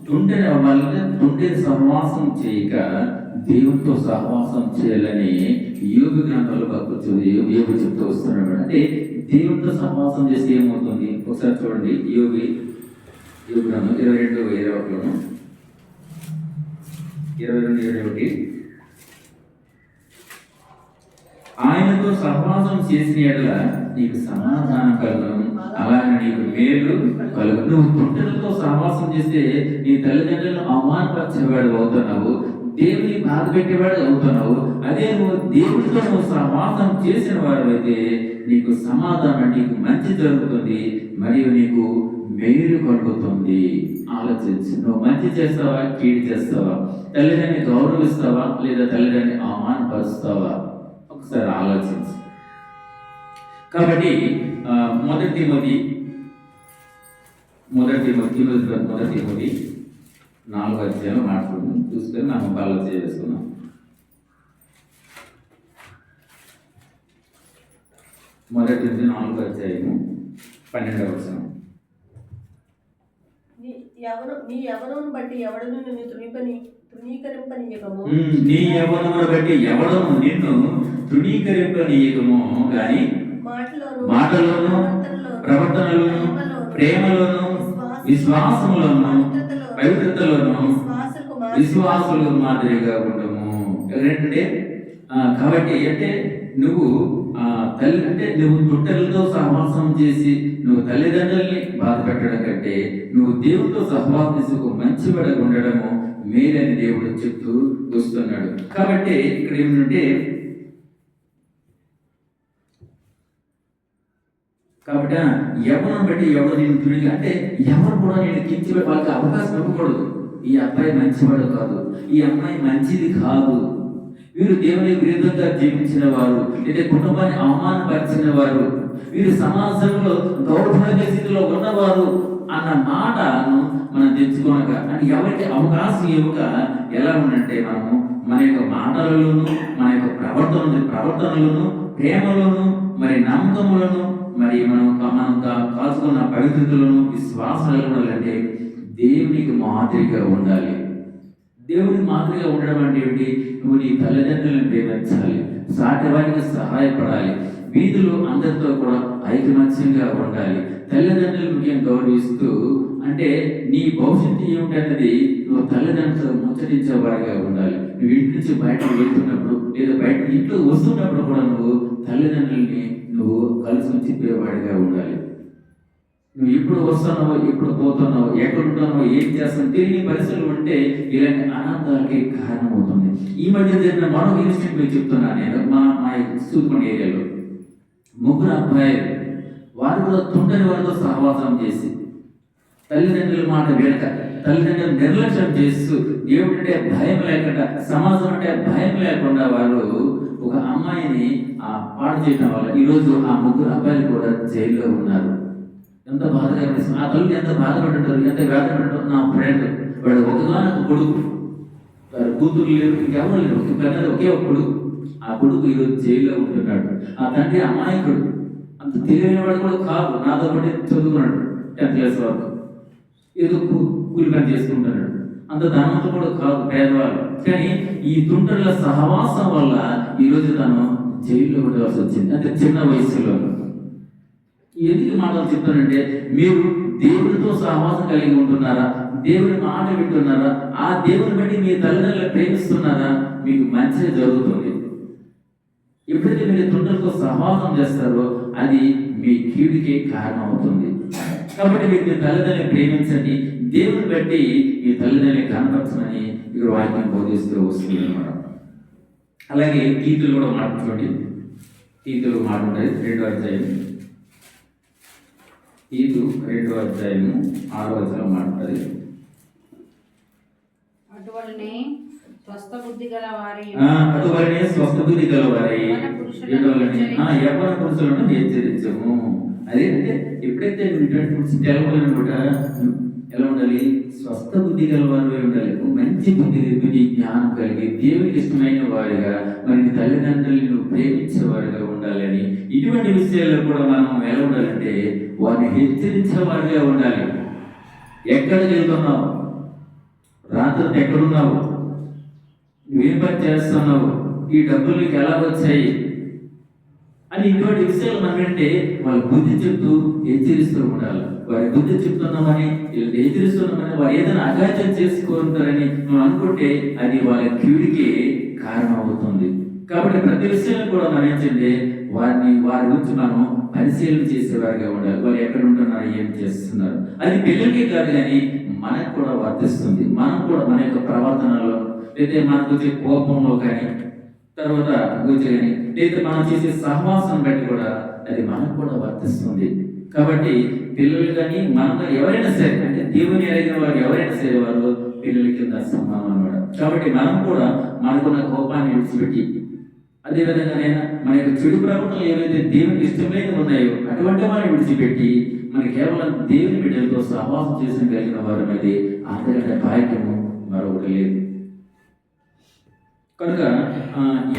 తుంటరి సహవాసం చేయక దేవునితో సహవాసం చేయాలని యోగి గ్రంథంలో భక్తులు యోగి చెప్తూ వస్తున్నాడు. అంటే దేవునితో సహవాసం చేస్తే ఏమవుతుంది ఒకసారి చూడండి. యోగి గ్రంథం 22:21 22:21 ఆయనతో సహవాసం చేసిన ఎడల నీకు సమాధానం కలుగును, అలాగే నీకు మేలు కలుగు. నువ్వు తుంటలతో సహవాసం చేస్తే నీ తల్లిదండ్రులను అవమానపరిచేవాడు అవుతున్నావు, దేవుని బాధ పెట్టేవాడు అవుతున్నావు. అదే దేవుడితో నువ్వు సహవాసం చేసిన వాడు అయితే నీకు సమాధానం, నీకు మంచి జరుగుతుంది, మరియు నీకు మేలు కలుగుతుంది. ఆలోచించు, నువ్వు మంచి చేస్తావా కీడు చేస్తావా, తల్లిదండ్రిని గౌరవిస్తావా లేదా తల్లిదండ్రిని అవమానపరుస్తావా, ఒకసారి ఆలోచించు. కాబట్టి మొదటి తిమోతి 4వ అధ్యాయం మాట్లాడుకుందాం. చూసుకొని నా మొబైల్లో చేసుకున్నాం. మొదటి 4వ అధ్యాయము 12వ వచనం. నీ యవ్వనమును బట్టి ఎవడను నిన్ను తృణీకరింపనీయకము. నీ యవ్వనమును బట్టి ఎవడను నిన్ను తృణీకరింపనీయకము గాని మాటలోను ప్రవర్తనలోను ప్రేమలోను విశ్వాసములోను పవిత్రతలోను విశ్వాసులకు మాదిరిగా ఉండము. ఏంటంటే కాబట్టి అంటే నువ్వు నువ్వు తుంటలతో సహవాసం చేసి నువ్వు తల్లిదండ్రుల్ని బాధ పెట్టడం కంటే నువ్వు దేవుడితో సహవాసం చేసి ఒక మంచివాడిగా ఉండడము మేలని దేవుడు చెప్తూ వస్తున్నాడు. కాబట్టి ఇక్కడ ఏమిటంటే ఎవరిని బట్టి ఎవరు నేను తునిగా అంటే ఎవరు కూడా నేను కించి వాళ్ళకి అవకాశం ఇవ్వకూడదు. ఈ అబ్బాయి మంచివాడు కాదు, ఈ అమ్మాయి మంచిది కాదు, వీరు దేవుని విరుద్ధంగా జీవించిన వారు, లేదా కుటుంబాన్ని అవమానపరిచిన వారు, వీరు సమాజంలో దౌర్భాగ్య స్థితిలో ఉన్నవారు అన్న మాటను మనం తెచ్చుకోనక అంటే ఎవరికి అవకాశం ఇవ్వక ఎలా ఉందంటే మనము మన యొక్క మాటలలోను మన యొక్క ప్రవర్తనలోను ప్రేమలోను మరి నమ్మకములను మరి మనం కాచుకున్న పవిత్రతలను విశ్వాసాలు అంటే దేవునికి మాదిరిగా ఉండాలి. దేవునికి మాదిరిగా ఉండడం అంటే ఏమిటి? నువ్వు నీ తల్లిదండ్రులను ప్రేమించాలి, సాటి వారికి సహాయపడాలి, వీధిలో అందరితో కూడా ఐకమత్యంగా ఉండాలి, తల్లిదండ్రులు ముఖ్యంగా గౌరవిస్తూ అంటే నీ భవిష్యత్తు ఏమిటన్నది నువ్వు తల్లిదండ్రులతో ముచ్చరించే వారిగా ఉండాలి. నువ్వు ఇంటి నుంచి బయటకు వెళ్తున్నప్పుడు లేదా బయట ఇంట్లో వస్తున్నప్పుడు కూడా నువ్వు తల్లిదండ్రుల్ని నువ్వు కలిసి చెప్పేవాడిగా ఉండాలి. నువ్వు ఎప్పుడు వస్తున్నావో ఎప్పుడు పోతున్నావో ఎక్కడుంటున్నావో ఏం చేస్తున్నావు తెలియని పరిస్థితులు ఉంటే ఇలాంటి అనాథాలకి కారణమవుతుంది. ఈ మధ్య జరిగిన మరో ఇన్సిడెంట్ మీరు చెప్తున్నా. నేను మా సూర్కొండ ఏరియాలో 3 అబ్బాయిలు వారు కూడా తుంటరి వారితో సహవాసం చేసి తల్లిదండ్రుల మాట వెనక తల్లిదండ్రులు నిర్లక్ష్యం చేస్తూ దేవుడంటే భయం లేకుండా సమాజం అంటే భయం లేకుండా వారు ఒక అమ్మాయిని పాడు చేయడం వల్ల ఈరోజు ఆ 3 అబ్బాయిలు కూడా జైల్లో ఉన్నారు. ఎంత బాధగా అనిపిస్తుంది. ఆ తల్లి ఎంత బాధపడ్డారు, ఎంత వేదపడ్డారు. నా ఫ్రెండ్ వాడు ఒకగానొక కొడుకు, వారి కూతురు లేరు, ఇంకెవరు లేరు, ఒకే ఒక కొడుకు. ఆ కొడుకు ఈరోజు జైల్లో ఉంటున్నాడు. ఆ తండ్రి అమాయకుడు, అంత తెలియని వాడు కూడా కాదు, నాతో పాటు చదువుకున్నాడు 10th క్లాస్ వరకు, ఏదో కూలి పని చేసుకుంటున్నాడు. అంత ధనవంతుడు కూడా కాదు, పేదవాళ్ళు. కానీ ఈ తుంటరుల సహవాసం వల్ల ఈరోజు తను జైల్లో ఉండవలసి వచ్చింది, అంటే చిన్న వయసులో. ఎందుకు మాటలు చెప్తానంటే మీరు దేవుడితో సహవాసం కలిగి ఉంటున్నారా, దేవుని మాట వింటున్నారా, ఆ దేవుని బట్టి మీ తల్లిదండ్రులు ప్రేమిస్తున్నారా, మీకు మంచి జరుగుతుంది. ఎప్పుడైతే మీరు తుంటలతో సహవాసం చేస్తారో అది మీ కీడుకే కారణం అవుతుంది. కాబట్టి మీరు మీ తల్లిదండ్రులను ప్రేమించండి, దేవుని బట్టి మీ తల్లిదండ్రులని కనపరచమని ఇక్కడ వాక్యం బోధిస్తూ వస్తుంది అన్నమాట. అలాగే కీర్తులు కూడా మాట్లాడుకోండి. కీర్తులు మాట్లాడాలి 2వ అధ్యాయం, తీతు 2వ అధ్యాయము 6వ వచనం మాట్లాడాలి. అటువలనే స్వస్థ బుద్ధి గల వారి యవ్వన పురుషులను హెచ్చరించము. అదేంటే ఎప్పుడైతే ఎలా ఉండాలి? స్వస్థ బుద్ధి గల వారు ఉండాలి, మంచి బుద్ధి జ్ఞానం కలిగి దేవునికి ఇష్టమైన వారిగా మరి తల్లిదండ్రులను నువ్వు ప్రేమించేవారుగా ఉండాలని ఇటువంటి విషయాల్లో కూడా మనం ఎలా ఉండాలంటే వారిని హెచ్చరించే వారిగా ఉండాలి. ఎక్కడికి వెళ్తున్నావు, రాత్రి ఎక్కడున్నావు, నువ్వేం పని చేస్తున్నావు, ఈ డబ్బులు నీకు ఎలా వచ్చాయి అని ఇటువంటి విషయాలు మనకంటే వాళ్ళ బుద్ధి చెప్తూ హెచ్చరిస్తూ ఉండాలి. వారి బుద్ధి చెప్తున్నామని హెచ్చరిస్తున్నామని వారు ఏదైనా అగాధ్యం చేసుకుంటారని మనం అనుకుంటే అది వాళ్ళ కీడికి కారణం అవుతుంది. కాబట్టి ప్రతి విషయాన్ని కూడా మనం ఏంటంటే వారి గురించి మనం పరిశీలన చేసేవారిగా ఉండాలి. వాళ్ళు ఎక్కడ ఉంటున్నారు, ఏం చేస్తున్నారు. అది పిల్లలకి కాదు కానీ మనకు కూడా వర్తిస్తుంది. మనం కూడా మన యొక్క ప్రవర్తనలో లేదా మనకు వచ్చే కోపంలో కానీ తర్వాత గురించి కానీ లేదా మనం చేసే సహవాసం బట్టి కూడా అది మనకు కూడా వర్తిస్తుంది. కాబట్టి పిల్లలు కానీ మనం కానీ ఎవరైనా సరే అంటే దేవుని ఎరిగిన వారు ఎవరైనా సరే వారు పిల్లల కింద సమానం అన్నమాట. కాబట్టి మనం కూడా మనకున్న కోపాన్ని విడిచిపెట్టి అదేవిధంగా మన యొక్క చెడు ప్రవర్తనలు ఏవైతే దేవునికి ఇష్టమైనవి ఉన్నాయో అటువంటి వారిని విడిచిపెట్టి మన కేవలం దేవుని బిడ్డలతో సహవాసం చేసిన కలిగిన వారి మీద అంతకంటే భాగ్యము మరొకటి లేదు. కనుక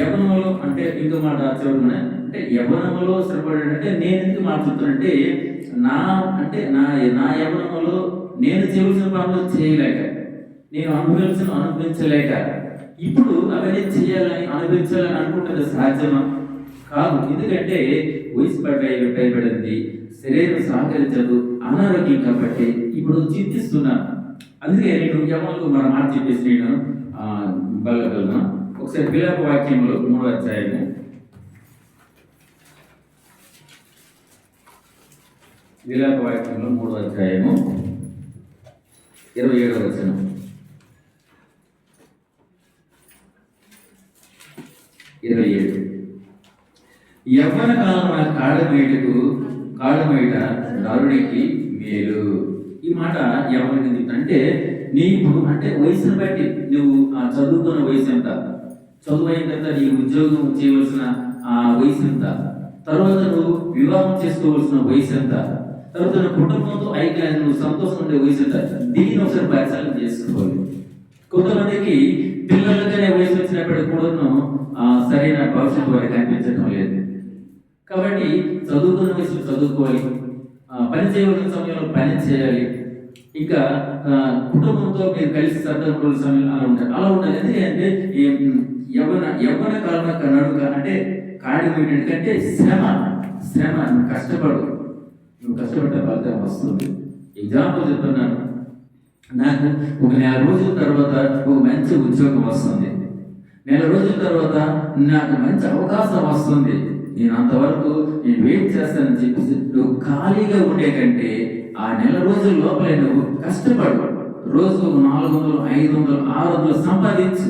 యవ్వనంలో అంటే ఇంకో మాట చూడమని అంటే యవ్వనంలో శ్రమపడాడంటే నేను ఎందుకు మాట్లాడుతానంటే నా యవ్వనంలో నేను చేయవలసిన పనులు చేయలేక, నేను అనుభవించలేక ఇప్పుడు అవన్నీ చేయాలని అనుభవించాలని అనుకుంటుంది సాధ్యమా కాదు. ఎందుకంటే వయసు పైబడింది, శరీరం సహకరించదు, అనారోగ్యం కాబట్టి ఇప్పుడు చింతిస్తున్నాను. అందుకే నేను యవ్వనంలో మన మాట చెప్పేసి నేను వెళ్ళగలను. ఒకసారి విలాప వాక్యంలో 3వ అధ్యాయము 3వ అధ్యాయము 27వ వచనం. యవ్వన కాలమున కాడమేట నరునికి మేలు. ఈ మాట ఎవరికి చెప్తానంటే నీకు అంటే వయసును బట్టి నువ్వు చదువుకున్న వయసు ఎంత, చదువు అయిన తర్వాత నీ ఉద్యోగం చేయవలసిన వయసు ఎంత, తర్వాత నువ్వు వివాహం చేసుకోవాల్సిన వయసు ఎంత, తర్వాత నువ్వు కుటుంబంతో నువ్వు సంతోషం ఉండే వయసు ఎంత, దీన్ని ఒకసారి పరిశీలన చేసుకోవాలి. కొంతమందికి పిల్లలకనే వయసు వచ్చినప్పటికి కూడా సరైన భవిష్యత్తు వారికి కనిపించడం లేదు. కాబట్టి చదువుకున్న వయసులో చదువుకోవాలి, పని చేయవలసిన సమయంలో పని చేయాలి, ఇంకా కుటుంబంతో మీరు కలిసి సర్దుకునే సమయంలో అలా ఉండాలి. ఎందుకంటే యవ్వన కాలంలో నడుక అంటే కాడి ఏంటంటే శ్రమ నువ్వు కష్టపడ్డ ఫలితం వస్తుంది. ఎగ్జాంపుల్ చెప్తున్నాను, నాకు ఒక 4 రోజుల తర్వాత ఒక మంచి ఉద్యోగం వస్తుంది, 4 రోజుల తర్వాత నాకు మంచి అవకాశం వస్తుంది. నేను అంతవరకు నేను వెయిట్ చేస్తానని చెప్పేసి నువ్వు ఖాళీగా ఉండే కంటే ఆ 4 రోజుల లోపలే నువ్వు కష్టపడు, రోజుకు 400, 500, 600 సంపాదించు.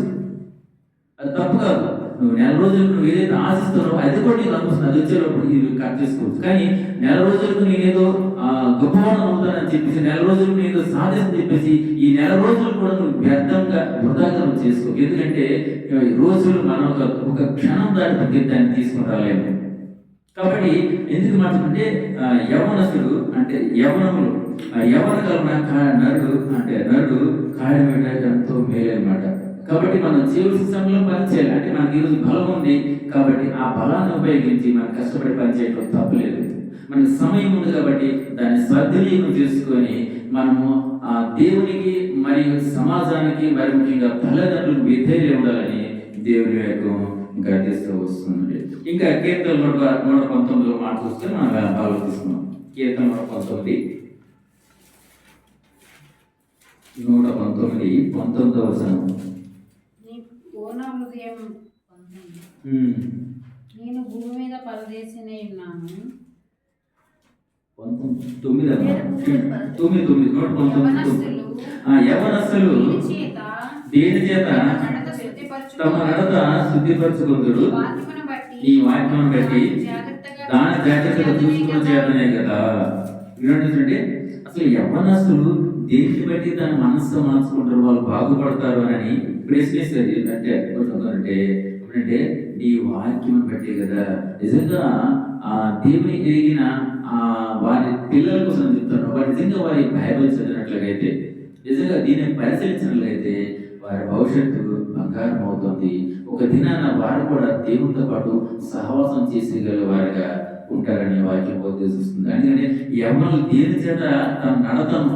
అది తప్పు కాదు. నువ్వు 4 రోజులకు నువ్వు ఏదైతే ఆశిస్తున్నావో అది కూడా నీకు అనుకుంటుంది, అది వచ్చేటప్పుడు ఇది కట్ చేసుకోవచ్చు. కానీ 4 రోజులకు నేనేదో గొప్పవాడు అవుతానని చెప్పేసి 4 రోజులకు నేను సాధించని చెప్పేసి ఈ 4 రోజులు కూడా నువ్వు వృధాగా నువ్వు చేసుకో. ఎందుకంటే రోజులు మనం ఒక క్షణం దాటి దాన్ని తీసుకుని రాలేము. కాబట్టి ఎందుకు మాట్లాడుతుంటే యవ్వనస్తుడు అంటే యవ్వన కాలం నరుడు కాయడం ఎంతో మేలు అన్నమాట. కాబట్టి మనం చేయవలసిన సమయంలో పని చేయాలి. అంటే మనకి ఈరోజు బలం ఉంది కాబట్టి ఆ బలాన్ని ఉపయోగించి మనం కష్టపడి పని చేయడం తప్పలేదు. మనకి సమయం ఉంది కాబట్టి దాన్ని సద్వినియోగం చేసుకొని మనము ఆ దేవునికి మరియు సమాజానికి మరి ముఖ్యంగా తల్లిదండ్రులకు విధేయులు ఉండాలని దేవుని యొక్క గర్తిస్తూ వస్తుంది. ఇంకా కీర్తన 119లో మాట చూస్తే మనం ఆలోచిస్తున్నాం. కీర్తన 119 వచనం. నేను భూమి మీద పరదేశినే ఉన్నాను. 9 యవ్వనస్తులు దేని చేత తమ నడత శుద్ధిపరచుకుందురు, ఈ వాక్యమును బట్టి దాని జాగ్రత్తగా చూసుకున్న చేతనే కదా. ఏంటంటే అసలు యవ్వనస్తులు దేన్ని బట్టి దాని మనస్సు మార్చుకుంటారు, వాళ్ళు బాగుపడతారు అని ప్రశ్నిస్తారు. అంటే నీ వాక్యం బట్టి కదా. నిజంగా దేవుని ఎరిగిన వారి పిల్లల కోసం చెప్తాను. వారి నిజంగా వారి బైబిల్ చదివినట్లయితే, నిజంగా దీన్ని పరిశీలించినట్లయితే వారి భవిష్యత్తు బంగారం అవుతుంది. ఒక దినాన వారు కూడా దేవునితో పాటు సహవాసం చేసేగల వారుగా ఉంటారనే వాక్యం ఉద్దేశిస్తుంది. అందుకని ఎవరు దేని చేత తన నడతను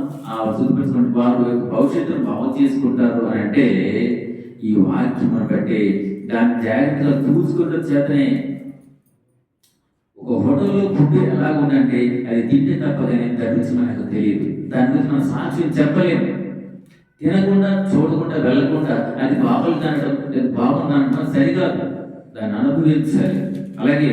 శుద్ధిపరిచిన వారు యొక్క భవిష్యత్తును బాగు చేసుకుంటారు అని అంటే ఈ వాక్యం బట్టి దాన్ని జాగ్రత్తగా చూసుకున్న చేతనే. ఒక హోటల్లో ఫుడ్ ఎలాగుందంటే అది తింటే తప్ప కానీ దాని గురించి మనకు తెలియదు, దాని గురించి మనం సాక్ష్యం చెప్పలేము. తినకుండా చూడకుండా వెళ్ళకుండా అది బాగుంది అనడం లేదు బాగుంది అనడం సరికాదు, దాన్ని అనుభవించాలి. అలాగే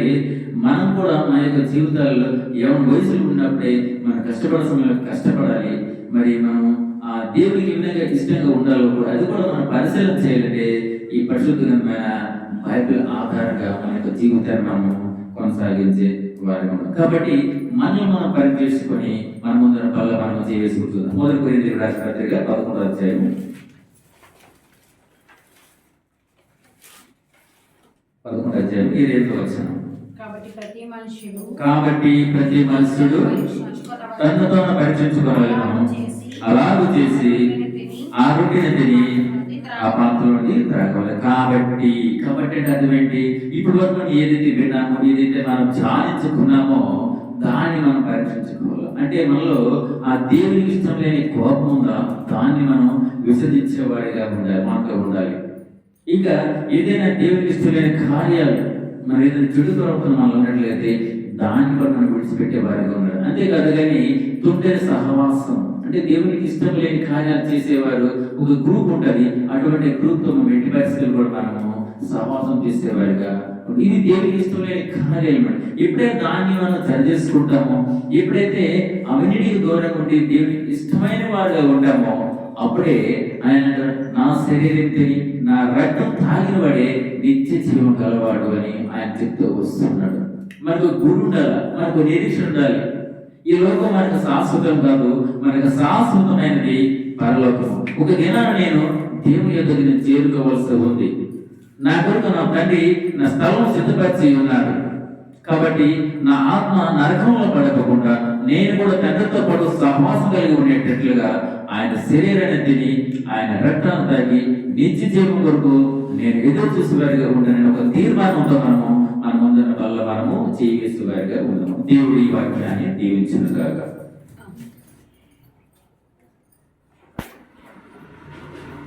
మనం కూడా మన యొక్క జీవితాల్లో ఏమైనా వయసులు ఉన్నప్పుడే మనం కష్టపడే సమయంలో కష్టపడాలి. మరి మనం ఆ దేవుడికి విధంగా ఇష్టంగా ఉండాలో కూడా అది కూడా మనం పరిశీలన చేయాలంటే ఈ పరిశుద్ధమైన బైబిల్ ఆధారంగా మన యొక్క జీవితాన్ని మనము కొనసాగించే వారిగా ఉన్నాం. కాబట్టి మనల్ని మనం పరీక్షించుకొని మన ముందున పనులు మనం చేసి కూర్చుందాం. మొదటి కొరింథీయులకు రాసిన పత్రిక 11వ అధ్యాయం 2వ వచనం. కాబట్టి ప్రతి మనుష్యుడు తనను తాను పరీక్షించుకోవాలను, అలాగూ చేసి ఆ రొట్టెని తిని ఆ పాత్రలో నుండి త్రాగవాలి. కాబట్టి అంటే అర్థం ఏంటి? ఇప్పుడు వరకు మనం ఏదైతే విన్నామో, ఏదైతే మనం ధ్యానించుకున్నామో దాన్ని మనం పరీక్షించుకోవాలి. అంటే మనలో ఆ దేవునికి ఇష్టం లేని కోపం ఉందా, దాన్ని మనం విసర్జించేవాడిగా ఉండాలి, మనతో ఉండాలి. ఇంకా ఏదైనా దేవునికి ఇష్టం లేని కార్యాలు మనం ఏదైనా చెడు ప్రవర్తన మనలో ఉన్నట్లయితే దాన్ని కూడా మనం విడిచిపెట్టే వారిగా ఉండాలి. అంతేకాదు కానీ తుంటరి సహవాసం అంటే దేవునికి ఇష్టం లేని కార్యాలు చేసేవారు ఒక గ్రూప్ ఉంటుంది. అటువంటి గ్రూప్తో మనం ఎట్టి పరిస్థితులు కూడా మనము సహవాసం చేసేవారిగా, ఇది దేవునికి ఇష్టం లేని కార్యాలు. ఎప్పుడైతే దాన్ని మనం సరి చేసుకుంటామో, ఎప్పుడైతే అవినీతికి దూరంగా ఉండి దేవునికి ఇష్టమైన వారుగా ఉంటామో అప్పుడే ఆయన నా శరీరం తిని నా రక్తం తాగిన వాడే నిత్య జీవం గలవాడు అని ఆయన చెప్తూ వస్తున్నాడు. మనకు గురి ఉండాలి, మనకు నిరీక్షణ ఉండాలి. ఈ లోకం మనకు శాశ్వతం కాదు, మనకు శాశ్వతమైనది పరలోకం. ఒక దినాన నేను దేవుని యొద్దకు నేను చేరుకోవాల్సి ఉంది. నా కొరకు నా తండ్రి నా స్థలం సిద్ధపరిచి ఉన్నాడు. కాబట్టి నా ఆత్మ నరకంలో పడకుండా నేను కూడా తండ్రితో పాటు సహవాసం కలిగి ఉండేటట్లుగా ఆయన శరీరాన్ని తిని ఆయన రక్తాన్ని తాగి నిత్య జీవం కొరకు నేను ఎదురు చూసేవారిగా ఉంటానని ఒక తీర్మానంతో మన ముందున్న వల్ల మనము చేయవేసేవారిగా ఉన్నాము. దేవుడు ఈ వాక్యాన్ని దీవించును గాక.